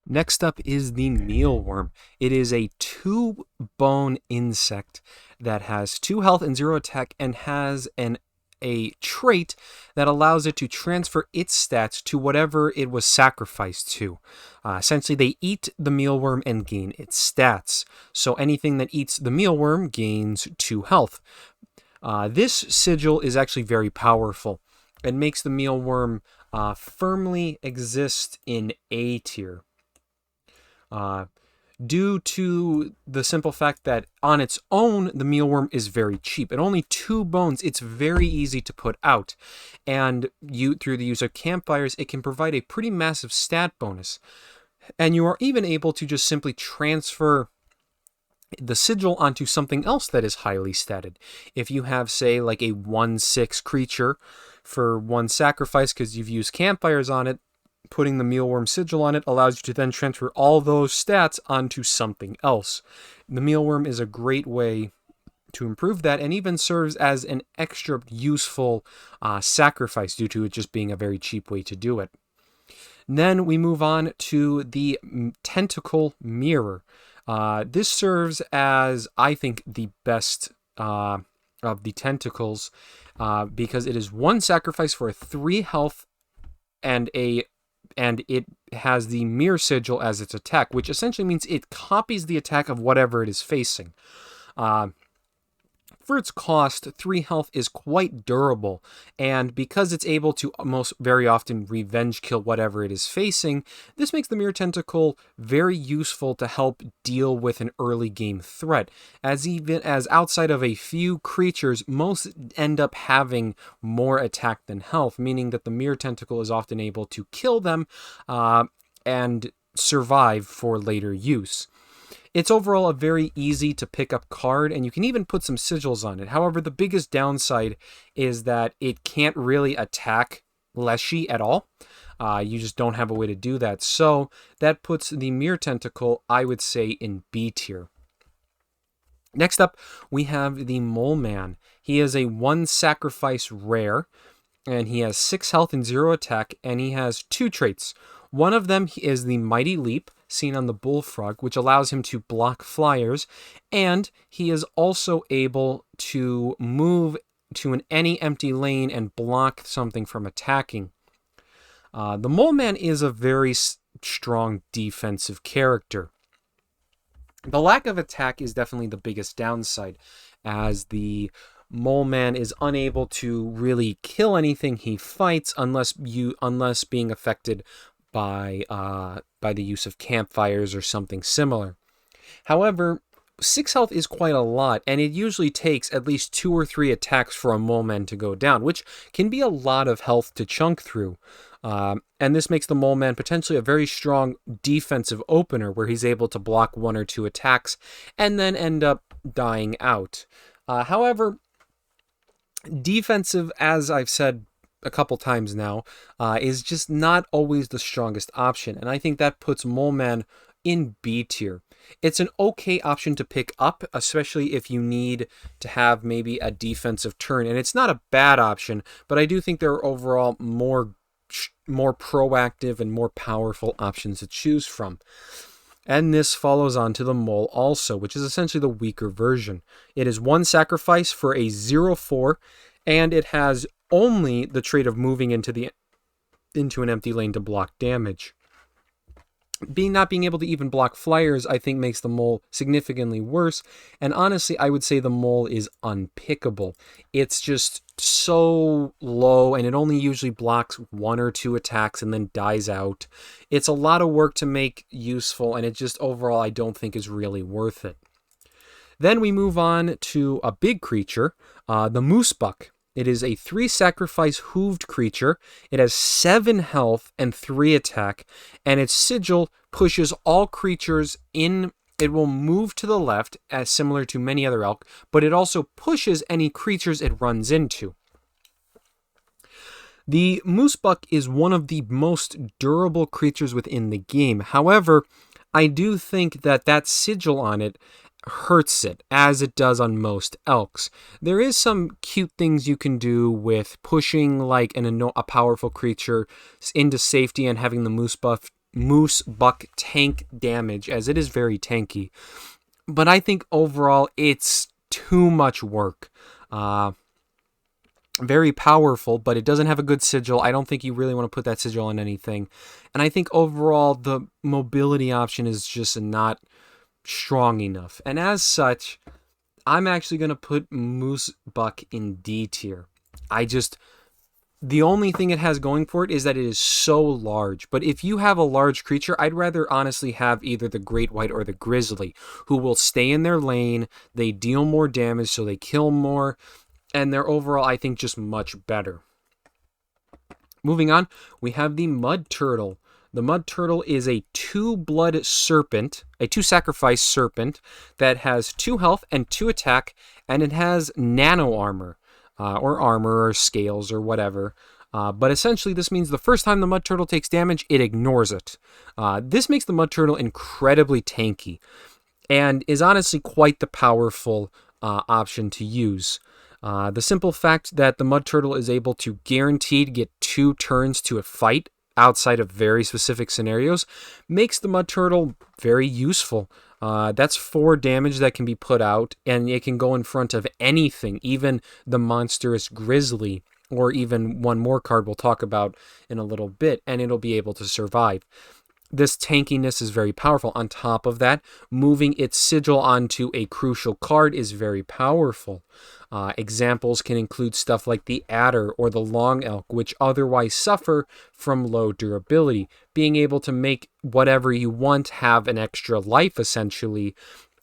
Next up is the mealworm. It is a 2-bone insect that has 2 health and 0 attack and has a trait that allows it to transfer its stats to whatever it was sacrificed to. Essentially, they eat the mealworm and gain its stats. So anything that eats the mealworm gains 2 health. This sigil is actually very powerful. It makes the mealworm firmly exist in A tier. Due to the simple fact that on its own, the mealworm is very cheap. At only 2 bones, it's very easy to put out. And through the use of campfires, it can provide a pretty massive stat bonus. And you are even able to just simply transfer the sigil onto something else that is highly statted. If you have, say, like a 1/6 creature for 1 sacrifice because you've used campfires on it, putting the mealworm sigil on it allows you to then transfer all those stats onto something else. The mealworm is a great way to improve that and even serves as an extra useful sacrifice due to it just being a very cheap way to do it. Then we move on to the Tentacle Mirror. This serves as, I think, the best of the tentacles because it is 1 sacrifice for a 3 health and it has the mirror sigil as its attack, which essentially means it copies the attack of whatever it is facing. For its cost, 3 health is quite durable, and because it's able to very often revenge kill whatever it is facing, this makes the Mirror Tentacle very useful to help deal with an early game threat, as even as outside of a few creatures, most end up having more attack than health, meaning that the Mirror Tentacle is often able to kill them and survive for later use. It's overall a very easy to pick up card, and you can even put some sigils on it. However, the biggest downside is that it can't really attack Leshy at all. You just don't have a way to do that. So that puts the Mirror Tentacle, I would say, in B tier. Next up, we have the Mole Man. He is a 1 sacrifice rare, and he has 6 health and 0 attack, and he has 2 traits. One of them is the Mighty Leap, seen on the Bullfrog, which allows him to block flyers, and he is also able to move to any empty lane and block something from attacking. The Mole Man is a very strong defensive character. The lack of attack is definitely the biggest downside, as the Mole Man is unable to really kill anything he fights unless being affected by the use of campfires or something similar. However, 6 health is quite a lot, and it usually takes at least 2 or 3 attacks for a Mole Man to go down, which can be a lot of health to chunk through. And this makes the Mole Man potentially a very strong defensive opener where he's able to block 1 or 2 attacks and then end up dying out. However, defensive, as I've said a couple times now, is just not always the strongest option, and I think that puts Mole Man in B tier. It's an okay option to pick up, especially if you need to have maybe a defensive turn, and it's not a bad option, but I do think there are overall more proactive and more powerful options to choose from. And this follows on to the Mole also, which is essentially the weaker version. It is 1 sacrifice for a 0/4, and it has only the trait of moving into an empty lane to block damage. Not being able to even block flyers, I think, makes the Mole significantly worse, and honestly, I would say the Mole is unpickable. It's just so low, and it only usually blocks 1 or 2 attacks and then dies out. It's a lot of work to make useful, and it just overall I don't think is really worth it. Then we move on to a big creature, the Moosebuck. It is a 3 sacrifice hooved creature. It has 7 health and 3 attack, and its sigil pushes all creatures in. It will move to the left, as similar to many other elk, but it also pushes any creatures it runs into. The Moosebuck is one of the most durable creatures within the game. However, I do think that sigil on it hurts it, as it does on most elks. There is some cute things you can do with pushing like a powerful creature into safety and having the moose buck tank damage, as it is very tanky. But I think overall it's too much work. Very powerful, but it doesn't have a good sigil. I don't think you really want to put that sigil on anything. And I think overall the mobility option is just not strong enough. And as such, I'm actually going to put Moose Buck in D tier. The only thing it has going for it is that it is so large. But if you have a large creature, I'd rather honestly have either the Great White or the Grizzly, who will stay in their lane, they deal more damage, so they kill more, and they're overall, I think, just much better. Moving on, we have the Mud Turtle. The Mud Turtle is a 2-blood serpent, a 2-sacrifice serpent that has 2 health and 2 attack, and it has nano armor, or armor, or scales, or whatever. But essentially, this means the first time the Mud Turtle takes damage, it ignores it. This makes the Mud Turtle incredibly tanky, and is honestly quite the powerful option to use. The simple fact that the Mud Turtle is able to guaranteed get 2 turns to a fight outside of very specific scenarios makes the Mud Turtle very useful. That's 4 damage that can be put out, and it can go in front of anything, even the monstrous Grizzly, or even one more card we'll talk about in a little bit, and it'll be able to survive. This tankiness is very powerful. On top of that, moving its sigil onto a crucial card is very powerful. Examples can include stuff like the Adder or the Long Elk, which otherwise suffer from low durability. Being able to make whatever you want have an extra life, essentially,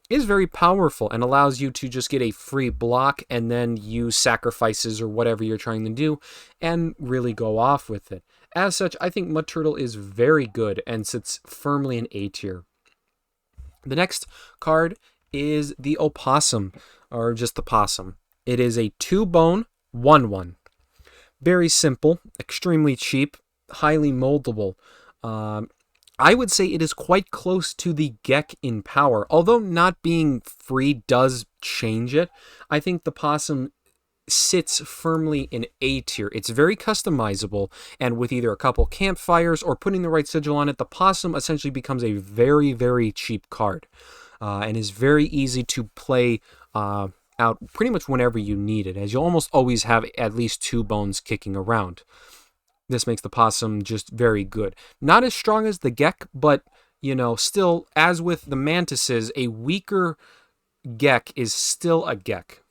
is very powerful and allows you to just get a free block and then use sacrifices or whatever you're trying to do and really go off with it. As such, I think Mud Turtle is very good and sits firmly in A tier. The next card is the Opossum, or just the Possum. It is a 2-bone, 1/1. Very simple, extremely cheap, highly moldable. I would say it is quite close to the Geck in power. Although not being free does change it, I think the Possum sits firmly in A tier. It's very customizable, and with either a couple campfires or putting the right sigil on it, the Possum essentially becomes a very, very cheap card, and is very easy to play out pretty much whenever you need it, as you'll almost always have at least 2 bones kicking around. This makes the Possum just very good. Not as strong as the Geck, but, still, as with the Mantises, a weaker Geck is still a Geck.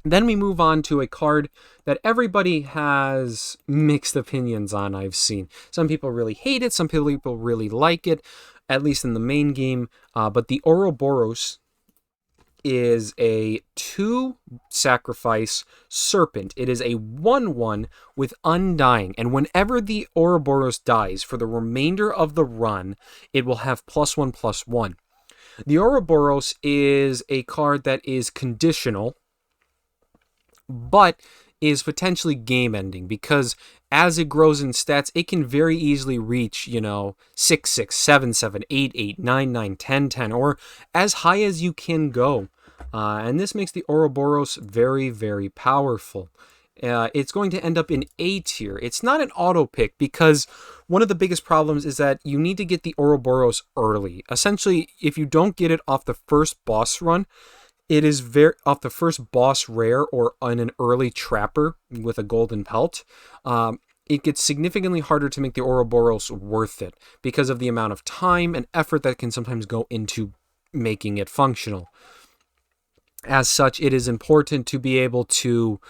Then we move on to a card that everybody has mixed opinions on, I've seen. Some people really hate it, some people really like it, at least in the main game. But the Oro Boros is a 2-sacrifice serpent. It is a 1/1 with Undying. And whenever the Oro Boros dies for the remainder of the run, it will have +1/+1. The Oro Boros is a card that is conditional, but is potentially game-ending, because as it grows in stats, it can very easily reach, 6/6, 7/7, 8/8, 9/9, 10/10, or as high as you can go. And this makes the Oro Boros very, very powerful. It's going to end up in A tier. It's not an auto pick, because one of the biggest problems is that you need to get the Oro Boros early. Essentially, if you don't get it off the first boss run, it is off the first boss rare or on an early trapper with a golden pelt. It gets significantly harder to make the Oro Boros worth it because of the amount of time and effort that can sometimes go into making it functional. As such, it is important to be able to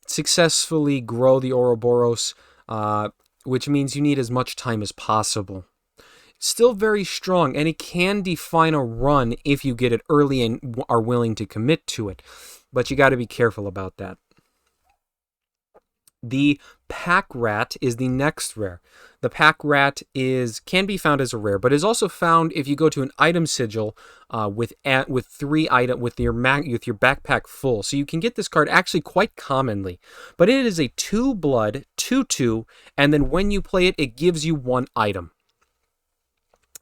successfully grow the Oro Boros, which means you need as much time as possible. Still very strong, and it can define a run if you get it early and are willing to commit to it. But you got to be careful about that. The Pack Rat is the next rare. The Pack Rat can be found as a rare, but is also found if you go to an item sigil with 3 items with your backpack full. So you can get this card actually quite commonly. But it is a 2-blood, 2/2, and then when you play it, it gives you 1 item.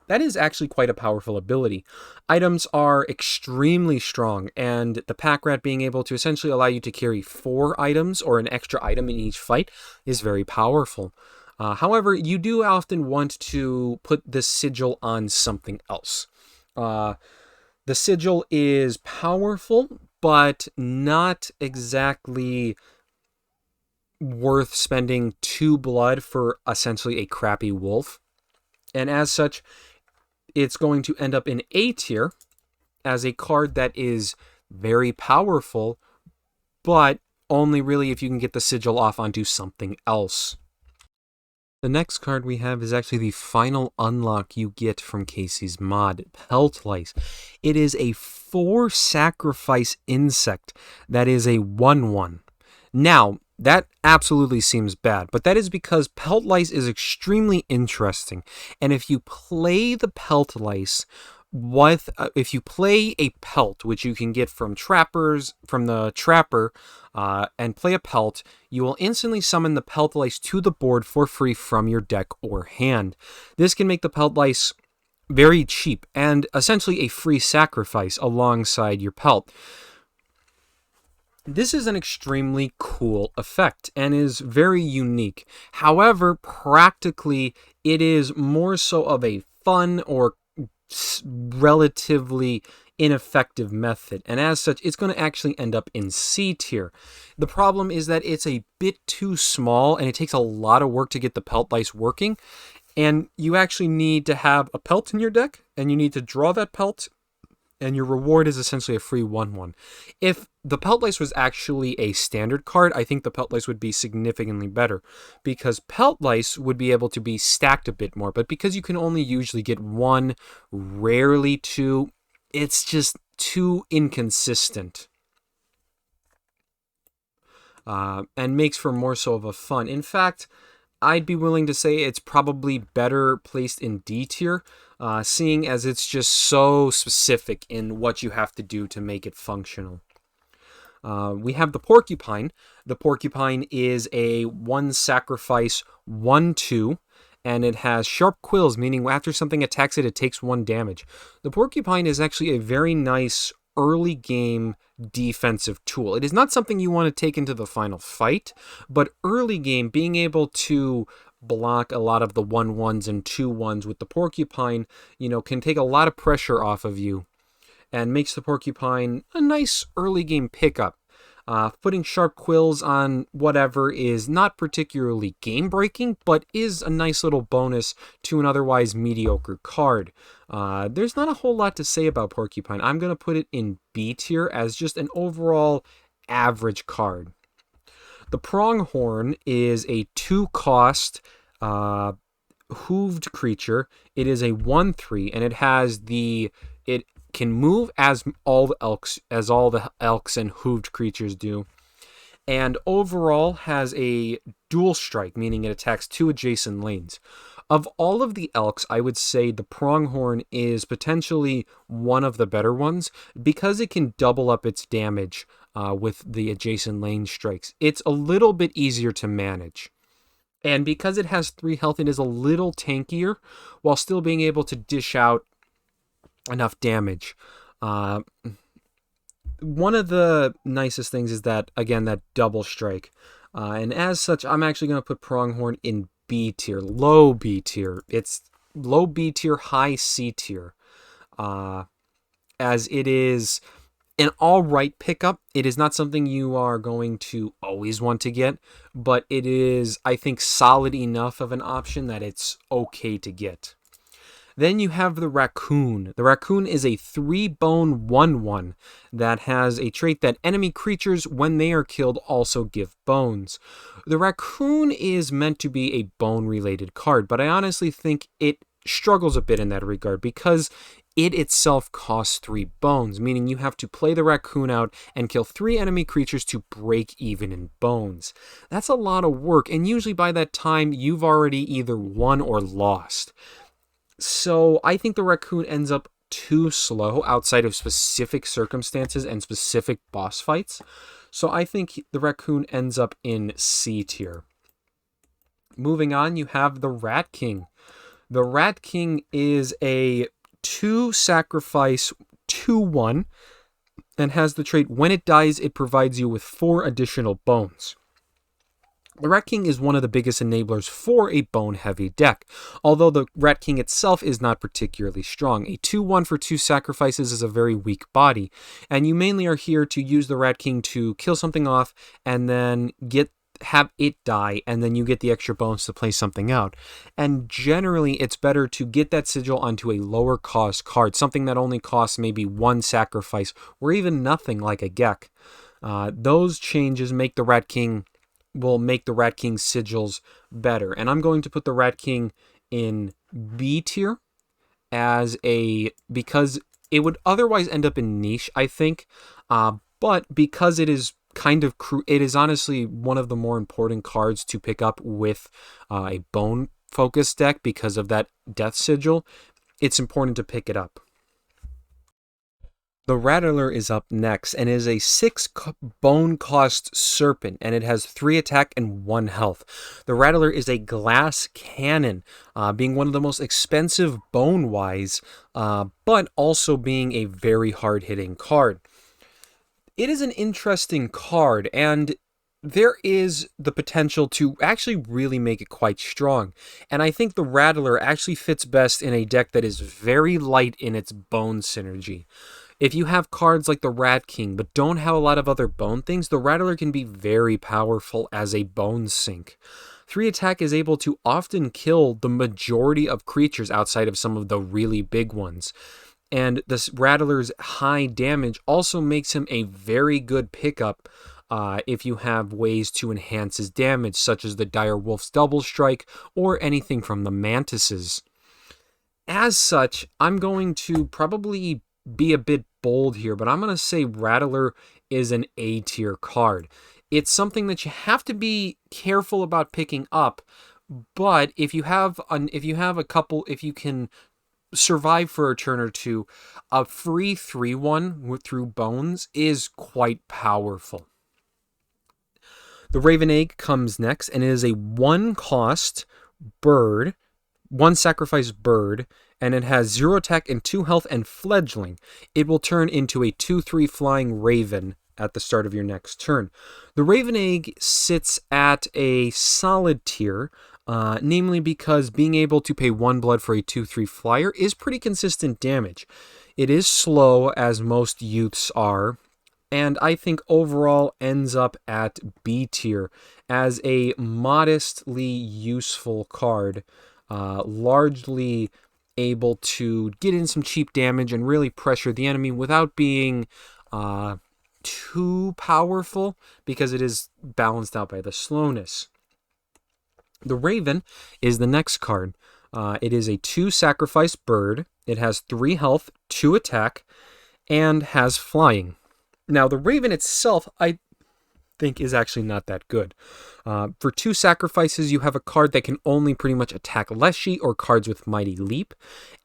That is actually quite a powerful ability. Items are extremely strong, and the Pack Rat being able to essentially allow you to carry 4 items or an extra item in each fight is very powerful. However, you do often want to put the sigil on something else. The sigil is powerful, but not exactly worth spending 2 blood for essentially a crappy wolf. And as such, it's going to end up in A tier as a card that is very powerful, but only really if you can get the sigil off onto something else. The next card we have is actually the final unlock you get from Kaycee's mod, Pelt Lice. It is a 4 sacrifice insect that is a 1/1. Now, that absolutely seems bad, but that is because Pelt Lice is extremely interesting. And if you play the Pelt Lice if you play a pelt, which you can get from the trapper, and play a pelt, you will instantly summon the Pelt Lice to the board for free from your deck or hand. This can make the Pelt Lice very cheap and essentially a free sacrifice alongside your pelt. This is an extremely cool effect and is very unique. However, practically, it is more so of a fun or relatively ineffective method, and as such, it's going to actually end up in C tier. The problem is that it's a bit too small, and it takes a lot of work to get the Pelt Lice working, and you actually need to have a pelt in your deck, and you need to draw that pelt, and your reward is essentially a free 1/1. If the Pelt Lice was actually a standard card, I think the Pelt Lice would be significantly better, because Pelt Lice would be able to be stacked a bit more, but because you can only usually get 1, rarely 2, it's just too inconsistent. And makes for more so of a fun. In fact, I'd be willing to say it's probably better placed in D tier, seeing as it's just so specific in what you have to do to make it functional. We have the Porcupine. The Porcupine is a 1 sacrifice 1/2, and it has sharp quills, meaning after something attacks it, it takes 1 damage. The Porcupine is actually a very nice early game defensive tool. It is not something you want to take into the final fight, but early game, being able to block a lot of the 1/1s and 2/1s with the Porcupine, can take a lot of pressure off of you and makes the Porcupine a nice early game pickup. Putting sharp quills on whatever is not particularly game breaking, but is a nice little bonus to an otherwise mediocre card. There's not a whole lot to say about Porcupine. I'm going to put it in B tier as just an overall average card. The Pronghorn is a 2-cost hooved creature. It is a 1/3, and it can move as all the elks and hooved creatures do, and overall has a dual strike, meaning it attacks 2 adjacent lanes. Of all of the elks, I would say the Pronghorn is potentially one of the better ones because it can double up its damage with the adjacent lane strikes. It's a little bit easier to manage. And because it has 3 health, it is a little tankier while still being able to dish out enough damage. One of the nicest things is that, again, that double strike. And as such, I'm actually going to put Pronghorn in B tier, low B tier. It's low B tier, high C tier. As it is an alright pickup. It is not something you are going to always want to get, but it is, I think, solid enough of an option that it's okay to get. Then you have the Raccoon. The Raccoon is a 3-bone 1/1 that has a trait that enemy creatures, when they are killed, also give bones. The Raccoon is meant to be a bone-related card, but I honestly think it struggles a bit in that regard because it itself costs 3 bones, meaning you have to play the Raccoon out and kill 3 enemy creatures to break even in bones. That's a lot of work, and usually by that time, you've already either won or lost. So I think the Raccoon ends up too slow outside of specific circumstances and specific boss fights. So I think the Raccoon ends up in C tier. Moving on, you have the Rat King. The Rat King is a 2-sacrifice 2/1 and has the trait, when it dies, it provides you with 4 additional bones. The Rat King is one of the biggest enablers for a bone-heavy deck, although the Rat King itself is not particularly strong. A 2-1 for 2 sacrifices is a very weak body, and you mainly are here to use the Rat King to kill something off and then have it die, and then you get the extra bones to play something out. And generally, it's better to get that sigil onto a lower cost card, something that only costs maybe 1 sacrifice, or even nothing like a Geck. Those changes make the Rat King sigils better. And I'm going to put the Rat King in B tier because it would otherwise end up in niche, I think. But because it is it is honestly one of the more important cards to pick up with a bone focused deck because of that death sigil, it's important to pick it up. The Rattler is up next and is a 6 bone cost serpent, and it has 3 attack and 1 health. The Rattler is a glass cannon, being one of the most expensive bone-wise, but also being a very hard-hitting card. It is an interesting card, and there is the potential to actually really make it quite strong. And I think the Rattler actually fits best in a deck that is very light in its bone synergy. If you have cards like the Rat King, but don't have a lot of other bone things, the Rattler can be very powerful as a bone sink. 3 attack is able to often kill the majority of creatures outside of some of the really big ones. And this Rattler's high damage also makes him a very good pickup if you have ways to enhance his damage, such as the Dire Wolf's Double Strike or anything from the Mantises. As such, I'm going to probably be a bit bold here, but I'm going to say Rattler is an A tier card. It's something that you have to be careful about picking up, but if you can survive for a turn or two, a free 3-1 through bones is quite powerful. The Raven Egg comes next, and it is a 1 cost bird, 1 sacrifice bird, and it has 0 attack and 2 health and fledgling. It will turn into a 2-3 flying raven at the start of your next turn. The Raven Egg sits at a solid tier, namely because being able to pay 1 blood for a 2-3 flyer is pretty consistent damage. It is slow, as most youths are, and I think overall ends up at B tier as a modestly useful card, largely able to get in some cheap damage and really pressure the enemy without being too powerful, because it is balanced out by the slowness. The Raven is the next card. It is a 2 sacrifice bird. It has 3 health, 2 attack, and has flying. Now, the Raven itself, I think, is actually not that good. For 2 sacrifices, you have a card that can only pretty much attack Leshy or cards with Mighty Leap,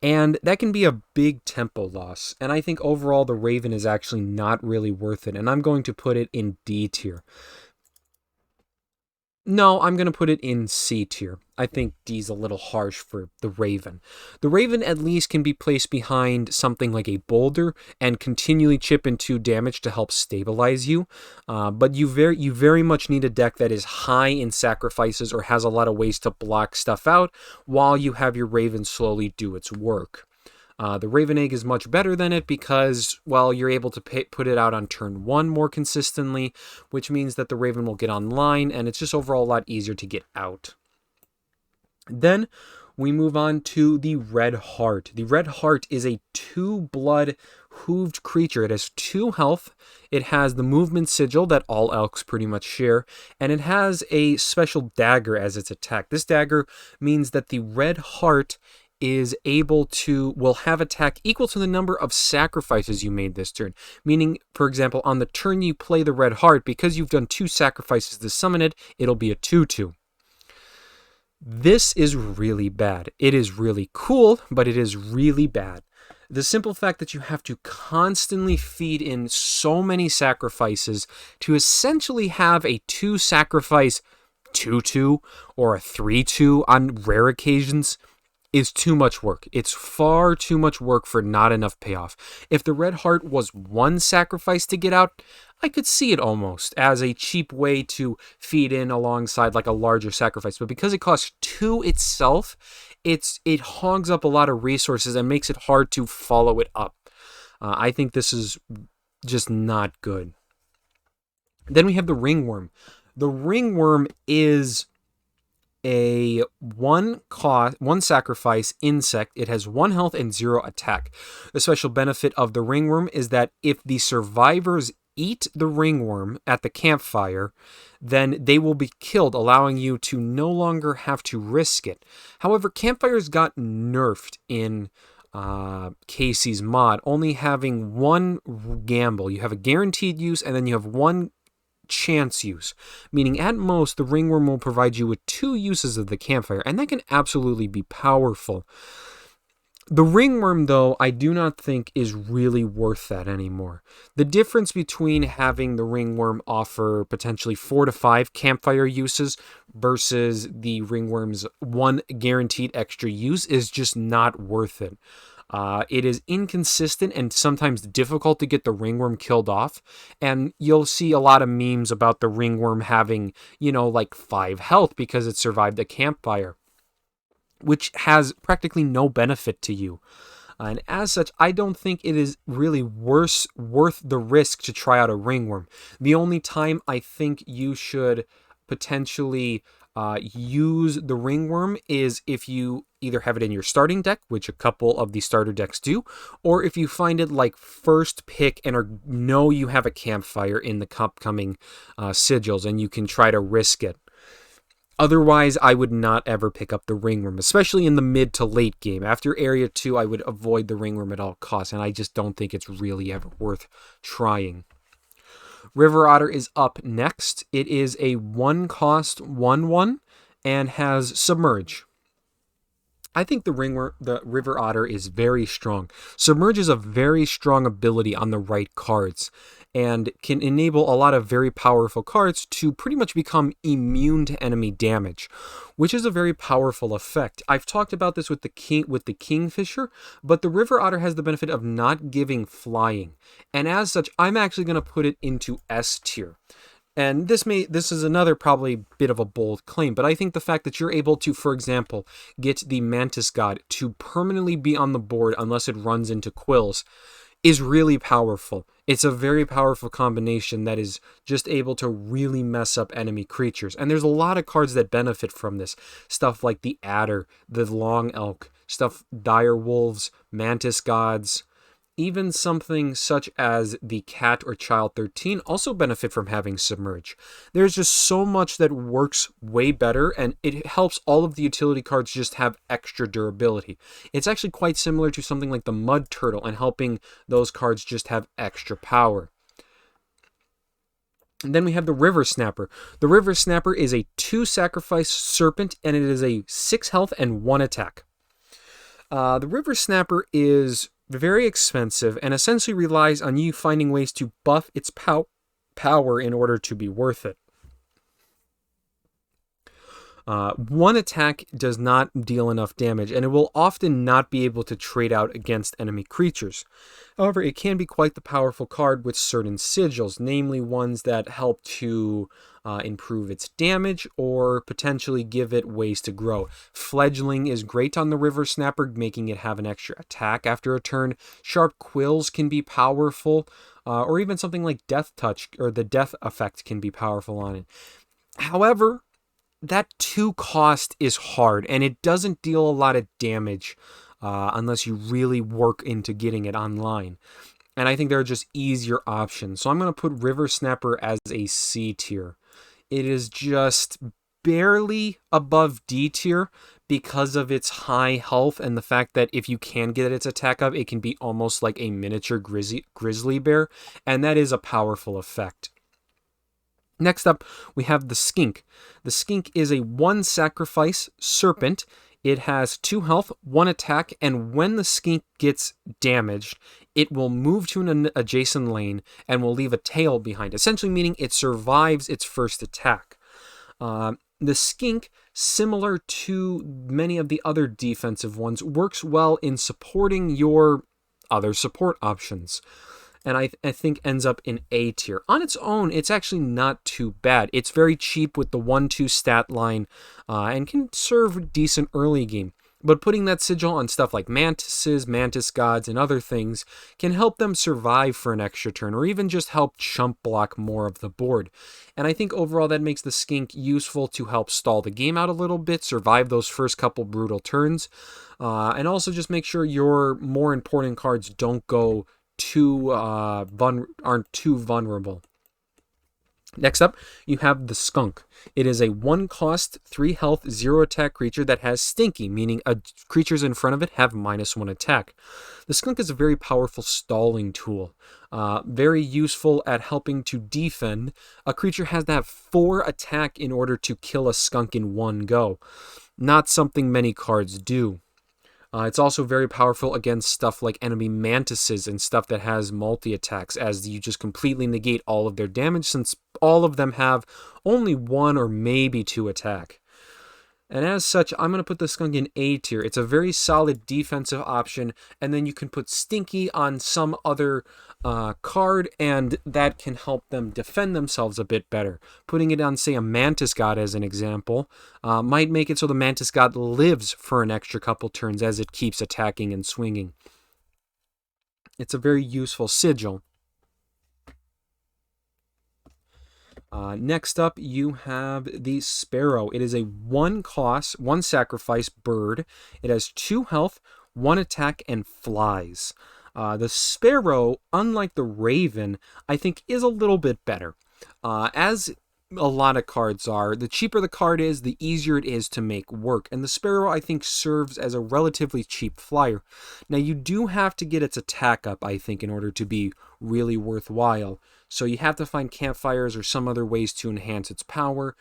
and that can be a big tempo loss. And I think overall the Raven is actually not really worth it, and I'm going to put it in D tier. No, I'm going to put it in C tier. I think D's a little harsh for the Raven. The Raven at least can be placed behind something like a boulder and continually chip in 2 damage to help stabilize you. But you very much need a deck that is high in sacrifices or has a lot of ways to block stuff out while you have your Raven slowly do its work. The Raven Egg is much better than it because, well, you're able to put it out on turn 1 more consistently, which means that the Raven will get online, and it's just overall a lot easier to get out. Then we move on to the Red Heart. The Red Heart is a 2-blood hooved creature. It has 2 health, it has the movement sigil that all elks pretty much share, and it has a special dagger as its attack. This dagger means that the Red Heart will have attack equal to the number of sacrifices you made this turn. Meaning, for example, on the turn you play the Red Heart, because you've done 2 sacrifices to summon it, it'll be a 2-2. This is really bad. It is really cool, but it is really bad. The simple fact that you have to constantly feed in so many sacrifices to essentially have a 2 sacrifice 2-2 or a 3-2 on rare occasions is too much work. It's far too much work for not enough payoff. If the red heart was one sacrifice to get out, I could see it almost as a cheap way to feed in alongside like a larger sacrifice. But because it costs 2 itself, it hogs up a lot of resources and makes it hard to follow it up. I think this is just not good. Then we have the ringworm. The ringworm is a one sacrifice insect. It has 1 health and 0 attack. The special benefit of the ringworm is that if the survivors eat the ringworm at the campfire, then they will be killed, allowing you to no longer have to risk it. However, campfires got nerfed in Kaycee's mod, only having 1 gamble. You have a guaranteed use, and then you have 1 chance use, meaning at most the ringworm will provide you with 2 uses of the campfire, and that can absolutely be powerful. The ringworm, though, I do not think is really worth that anymore. The difference between having the ringworm offer potentially 4 to 5 campfire uses versus the ringworm's 1 guaranteed extra use is just not worth it. It is inconsistent and sometimes difficult to get the ringworm killed off. And you'll see a lot of memes about the ringworm having, like 5 health because it survived a campfire, which has practically no benefit to you. And as such, I don't think it is really worth the risk to try out a ringworm. The only time I think you should potentially use the ringworm is if you either have it in your starting deck, which a couple of the starter decks do, or if you find it like first pick and know you have a campfire in the upcoming sigils and you can try to risk it. Otherwise, I would not ever pick up the ringworm, especially in the mid to late game. After Area 2, I would avoid the ringworm at all costs, and I just don't think it's really ever worth trying. River Otter is up next. It is a 1-cost 1/1 and has Submerge. I think the River Otter is very strong. Submerge is a very strong ability on the right cards and can enable a lot of very powerful cards to pretty much become immune to enemy damage, which is a very powerful effect. I've talked about this with the Kingfisher, but the River Otter has the benefit of not giving flying, and as such, I'm actually going to put it into S tier. And this is another probably bit of a bold claim, but I think the fact that you're able to, for example, get the Mantis God to permanently be on the board unless it runs into quills is really powerful. It's a very powerful combination that is just able to really mess up enemy creatures. And there's a lot of cards that benefit from this. Stuff like the Adder, the Long Elk, dire wolves, Mantis Gods. Even something such as the Cat or Child 13 also benefit from having Submerge. There's just so much that works way better, and it helps all of the utility cards just have extra durability. It's actually quite similar to something like the Mud Turtle and helping those cards just have extra power. And then we have the River Snapper. The River Snapper is a 2-sacrifice serpent, and it is a 6 health and 1 attack. The River Snapper is very expensive and essentially relies on you finding ways to buff its power in order to be worth it. 1 attack does not deal enough damage, and it will often not be able to trade out against enemy creatures. However, it can be quite the powerful card with certain sigils, namely ones that help to improve its damage or potentially give it ways to grow. Fledgling is great on the River Snapper, making it have an extra attack after a turn. Sharp Quills can be powerful, or even something like Death Touch or the Death Effect can be powerful on it. However, that 2 cost is hard, and it doesn't deal a lot of damage unless you really work into getting it online. And I think there are just easier options. So I'm going to put River Snapper as a C tier. It is just barely above D tier because of its high health and the fact that if you can get its attack up, it can be almost like a miniature grizzly bear, and that is a powerful effect. Next up, we have the Skink. The Skink is a 1-sacrifice serpent. It has 2 health, 1 attack, and when the Skink gets damaged, it will move to an adjacent lane and will leave a tail behind, essentially meaning it survives its first attack. The Skink similar to many of the other defensive ones, works well in supporting your other support options. And I think ends up in A tier. On its own, it's actually not too bad. It's very cheap with the 1-2 stat line and can serve decent early game. But putting that sigil on stuff like mantises, mantis gods, and other things can help them survive for an extra turn, or even just help chump block more of the board. And I think overall that makes the skink useful to help stall the game out a little bit, survive those first couple brutal turns, and also just make sure your more important cards don't go aren't too vulnerable. Next up, you have the skunk. It is a 1 cost, 3 health, 0 attack creature that has stinky, meaning creatures in front of it have -1 attack. The skunk is a very powerful stalling tool, very useful at helping to defend. A creature has to have 4 attack in order to kill a skunk in one go. Not something many cards do. It's also very powerful against stuff like enemy mantises and stuff that has multi-attacks, as you just completely negate all of their damage, since all of them have only 1 or maybe 2 attack. And as such, I'm going to put the skunk in A tier. It's a very solid defensive option, and then you can put Stinky on some other card, and that can help them defend themselves a bit better. Putting it on, say, a Mantis God as an example, might make it so the Mantis God lives for an extra couple turns as it keeps attacking and swinging. It's a very useful sigil. Next up, you have the Sparrow. It is a 1 cost, 1 sacrifice bird. It has 2 health, 1 attack, and flies. The Sparrow, unlike the Raven, I think is a little bit better. As a lot of cards are, the cheaper the card is, the easier it is to make work. And the Sparrow, I think, serves as a relatively cheap flyer. Now, you do have to get its attack up, I think, in order to be really worthwhile. So you have to find campfires or some other ways to enhance its power,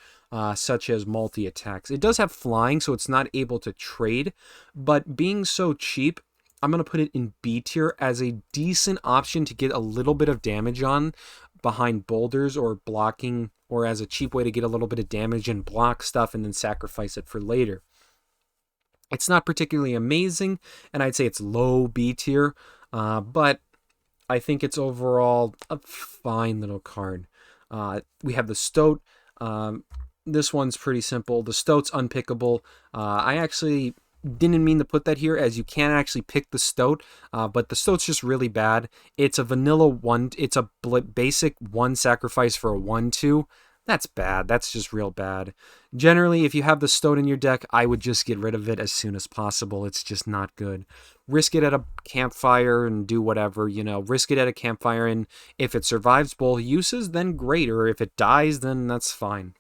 such as multi-attacks. It does have flying, so it's not able to trade, but being so cheap, I'm going to put it in B tier as a decent option to get a little bit of damage on behind boulders or blocking, or as a cheap way to get a little bit of damage and block stuff and then sacrifice it for later. It's not particularly amazing, and I'd say it's low B tier, but I think it's overall a fine little card. We have the Stoat. This one's pretty simple. The Stoat's unpickable. I actually didn't mean to put that here, as you can't actually pick the Stoat, but the Stoat's just really bad. It's a vanilla 1. It's a basic 1 sacrifice for a 1/2. That's bad. That's just real bad. Generally, if you have the Stoat in your deck, I would just get rid of it as soon as possible. It's just not good. Risk it at a campfire and do whatever, risk it at a campfire, and if it survives both uses, then great, or if it dies, then that's fine.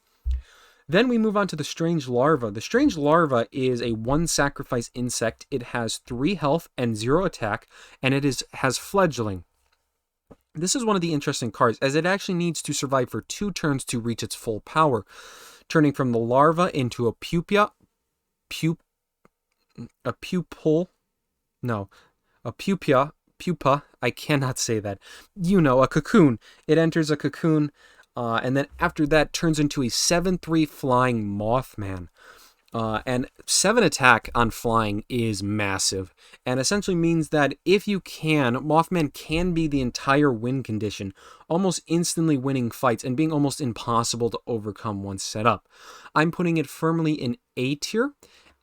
Then we move on to the Strange Larva. The Strange Larva is a 1 sacrifice insect. It has 3 health and 0 attack, and it has fledgling. This is one of the interesting cards, as it actually needs to survive for 2 turns to reach its full power, turning from the larva into a pupa, I cannot say that. A cocoon. It enters a cocoon, and then after that turns into a 7/3 flying Mothman. And 7 attack on flying is massive, and essentially means that if you can, Mothman can be the entire win condition, almost instantly winning fights and being almost impossible to overcome once set up. I'm putting it firmly in A tier,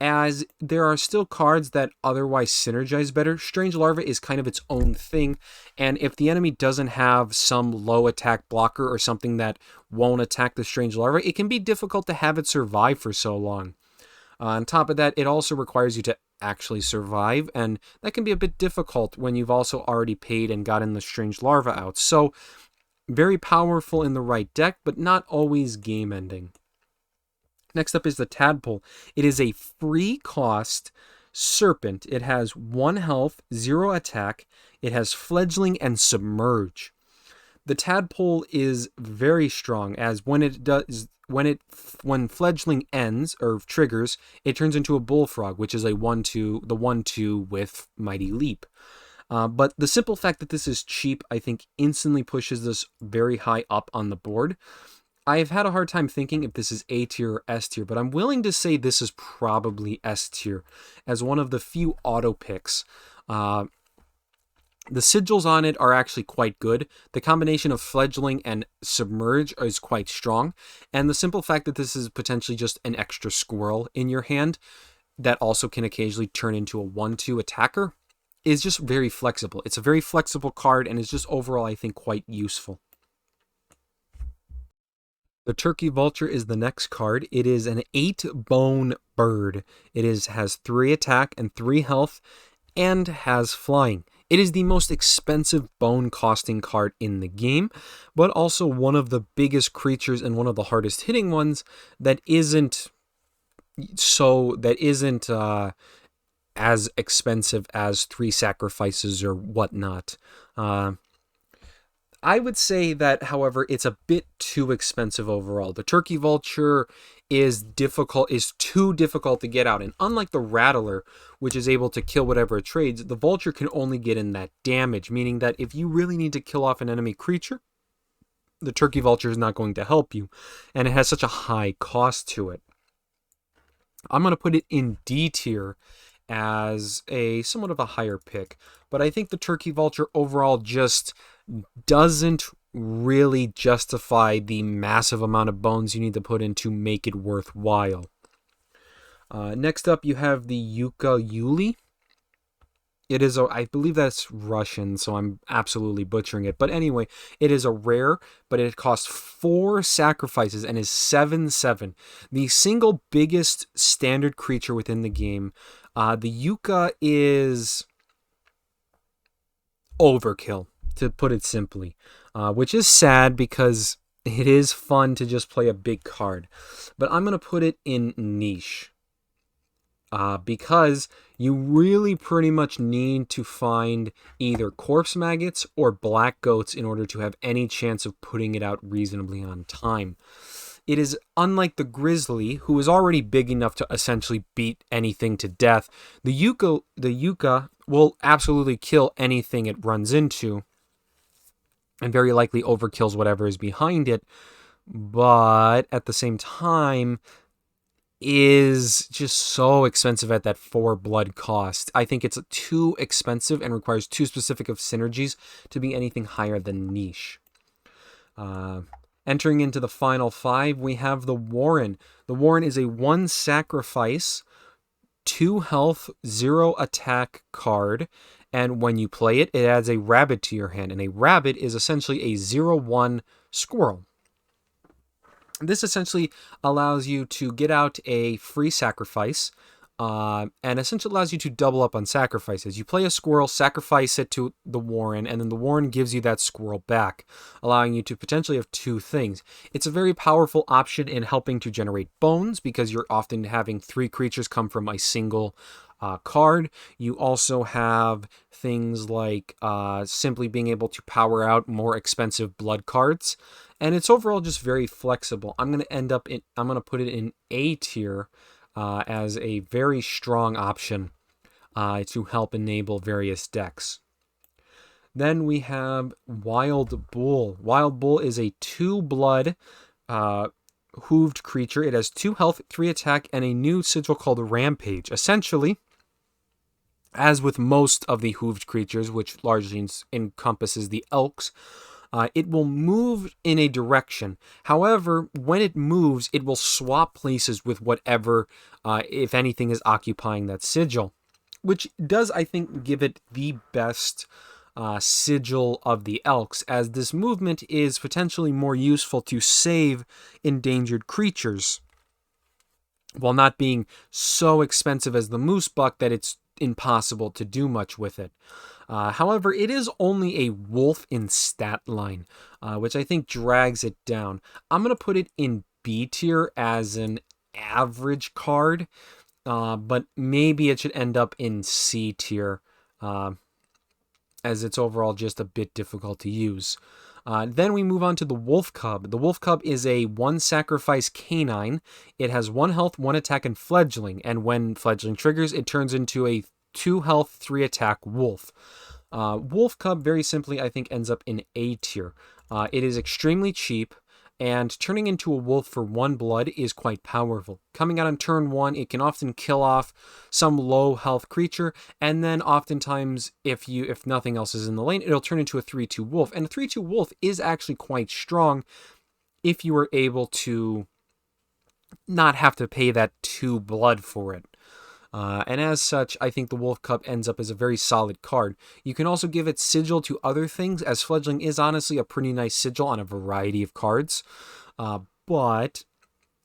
as there are still cards that otherwise synergize better. Strange Larva is kind of its own thing, and if the enemy doesn't have some low attack blocker or something that won't attack the Strange Larva, it can be difficult to have it survive for so long. On top of that, it also requires you to actually survive, and that can be a bit difficult when you've also already paid and gotten the Strange Larva out. So, very powerful in the right deck, but not always game-ending. Next up is the Tadpole. It is a free cost serpent. It has 1 health, 0 attack. It has fledgling and submerge. The Tadpole is very strong, as when fledgling ends or triggers, it turns into a Bullfrog, which is the 1/2 with Mighty Leap. But the simple fact that this is cheap, I think, instantly pushes this very high up on the board. I've had a hard time thinking if this is A tier or S tier, but I'm willing to say this is probably S tier as one of the few auto picks. The sigils on it are actually quite good. The combination of fledgling and submerge is quite strong. And the simple fact that this is potentially just an extra squirrel in your hand that also can occasionally turn into a 1-2 attacker is just very flexible. It's a very flexible card and is just overall, I think, quite useful. The Turkey Vulture is the next card. It is an 8-bone bird. It has 3 attack and 3 health and has flying. It is the most expensive bone costing card in the game, but also one of the biggest creatures and one of the hardest hitting ones that isn't as expensive as 3 sacrifices or whatnot. I would say that, however, it's a bit too expensive overall. The Turkey Vulture is too difficult to get out. And unlike the Rattler, which is able to kill whatever it trades, the Vulture can only get in that damage, meaning that if you really need to kill off an enemy creature, the Turkey Vulture is not going to help you. And it has such a high cost to it. I'm going to put it in D tier as a somewhat of a higher pick. But I think the Turkey Vulture overall just doesn't really justify the massive amount of bones you need to put in to make it worthwhile. Next up, you have the Yuli. It is I believe that's Russian, so I'm absolutely butchering it. But anyway, it is a rare, but it costs 4 sacrifices and is 7/7. The single biggest standard creature within the game. The Yuka is overkill, to put it simply, which is sad because it is fun to just play a big card. But I'm going to put it in niche because you really pretty much need to find either corpse maggots or black goats in order to have any chance of putting it out reasonably on time. It is unlike the Grizzly, who is already big enough to essentially beat anything to death. The Yuka will absolutely kill anything it runs into, and very likely overkills whatever is behind it, but at the same time is just so expensive at that 4 blood cost. I think it's too expensive and requires too specific of synergies to be anything higher than niche. Entering into the final 5, we have the Warren. The Warren is a 1 sacrifice, 2 health, 0 attack card. And when you play it, it adds a rabbit to your hand. And a rabbit is essentially a 0/1 squirrel. This essentially allows you to get out a free sacrifice, and essentially allows you to double up on sacrifices. You play a squirrel, sacrifice it to the Warren, and then the Warren gives you that squirrel back, allowing you to potentially have 2 things. It's a very powerful option in helping to generate bones, because you're often having 3 creatures come from a single card. You also have things like simply being able to power out more expensive blood cards, and it's overall just very flexible. I'm going to put it in A tier as a very strong option to help enable various decks. Then we have Wild Bull. Wild Bull is a 2 blood hooved creature. It has 2 health, 3 attack, and a new sigil called Rampage. Essentially, as with most of the hooved creatures, which largely encompasses the elks, it will move in a direction. However, when it moves, it will swap places with whatever, if anything, is occupying that sigil, which does, I think, give it the best sigil of the elks, as this movement is potentially more useful to save endangered creatures, while not being so expensive as the moose buck that it's impossible to do much with it. However, it is only a wolf in stat line, which I think drags it down. I'm going to put it in B tier as an average card, but maybe it should end up in C tier, as it's overall just a bit difficult to use. Then we move on to the Wolf Cub. The Wolf Cub is a 1 sacrifice canine. It has 1 health, 1 attack, and fledgling. And when fledgling triggers, it turns into a 2 health, 3 attack wolf. Wolf Cub, very simply, I think ends up in A tier. It is extremely cheap. and turning into a wolf for 1 blood is quite powerful. Coming out on turn 1, it can often kill off some low health creature, and then oftentimes, if nothing else is in the lane, it'll turn into a 3/2 wolf. And a 3/2 wolf is actually quite strong if you are able to not have to pay that 2 blood for it. And as such, I think the Wolf Cub ends up as a very solid card. You can also give it sigil to other things, as Fledgling is honestly a pretty nice sigil on a variety of cards. But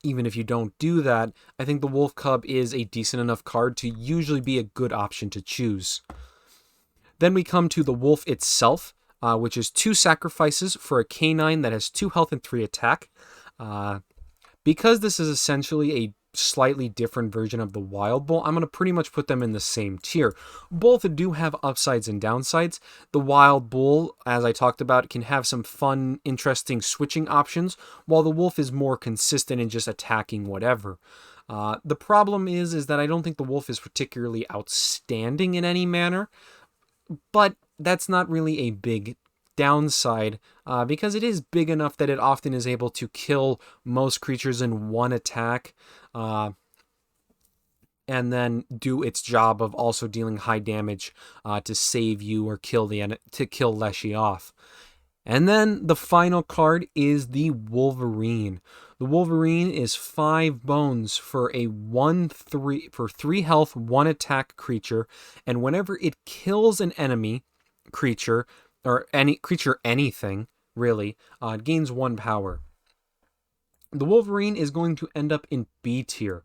even if you don't do that, I think the Wolf Cub is a decent enough card to usually be a good option to choose. Then we come to the wolf itself, which is 2 sacrifices for a canine that has 2 health and 3 attack. Because this is essentially a slightly different version of the Wild Bull, I'm going to pretty much put them in the same tier. Both do have upsides and downsides. The Wild Bull, as I talked about, can have some fun, interesting switching options, while the Wolf is more consistent in just attacking whatever. The problem is that I don't think the Wolf is particularly outstanding in any manner, but that's not really a big downside, because it is big enough that it often is able to kill most creatures in 1 attack, and then do its job of also dealing high damage to save you or kill Leshy off. And then the final card is the Wolverine. The Wolverine is 5 bones for a 3 health, 1 attack creature, and whenever it kills an enemy creature, or any creature anything, really, it gains 1 power. The Wolverine is going to end up in B tier.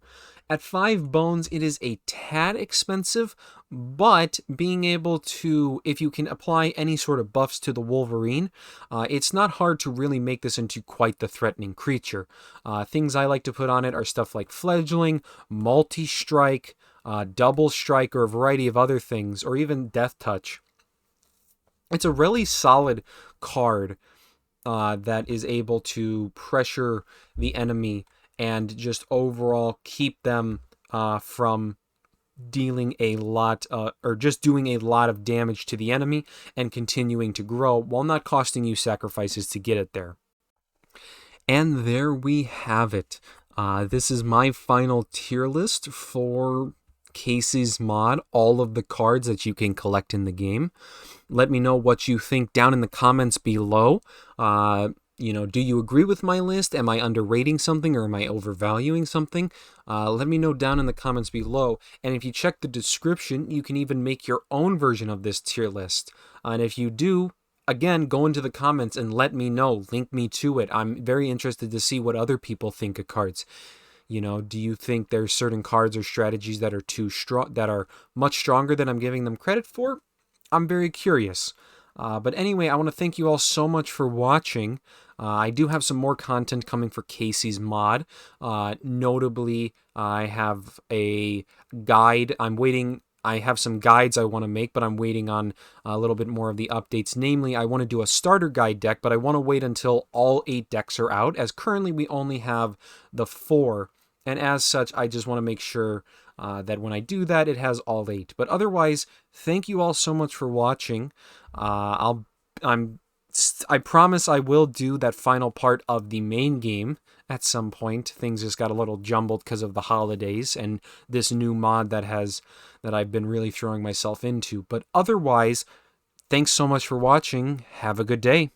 At 5 bones, it is a tad expensive, but being able to, if you can apply any sort of buffs to the Wolverine, it's not hard to really make this into quite the threatening creature. Things I like to put on it are stuff like Fledgling, Multi-Strike, Double Strike, or a variety of other things, or even Death Touch. It's a really solid card that is able to pressure the enemy and just overall keep them from dealing a lot, or just doing a lot of damage to the enemy and continuing to grow while not costing you sacrifices to get it there. And there we have it. This is my final tier list for Kaycee's mod, all of the cards that you can collect in the game. Let me know what you think down in the comments below. Do you agree with my list? Am I underrating something, or am I overvaluing something? Let me know down in the comments below. And if you check the description, you can even make your own version of this tier list. And if you do, again, go into the comments and let me know. Link me to it. I'm very interested to see what other people think of cards. Do you think there's certain cards or strategies that are too strong, that are much stronger than I'm giving them credit for? I'm very curious. But anyway, I want to thank you all so much for watching. I do have some more content coming for Kaycee's mod. Notably, I have a guide. I have some guides I want to make, but I'm waiting on a little bit more of the updates. Namely, I want to do a starter guide deck, but I want to wait until all 8 decks are out, as currently we only have the 4. And as such, I just want to make sure that when I do that, it has all 8. But otherwise, thank you all so much for watching. I promise I will do that final part of the main game at some point. Things just got a little jumbled because of the holidays and this new mod that I've been really throwing myself into. But otherwise, thanks so much for watching. Have a good day.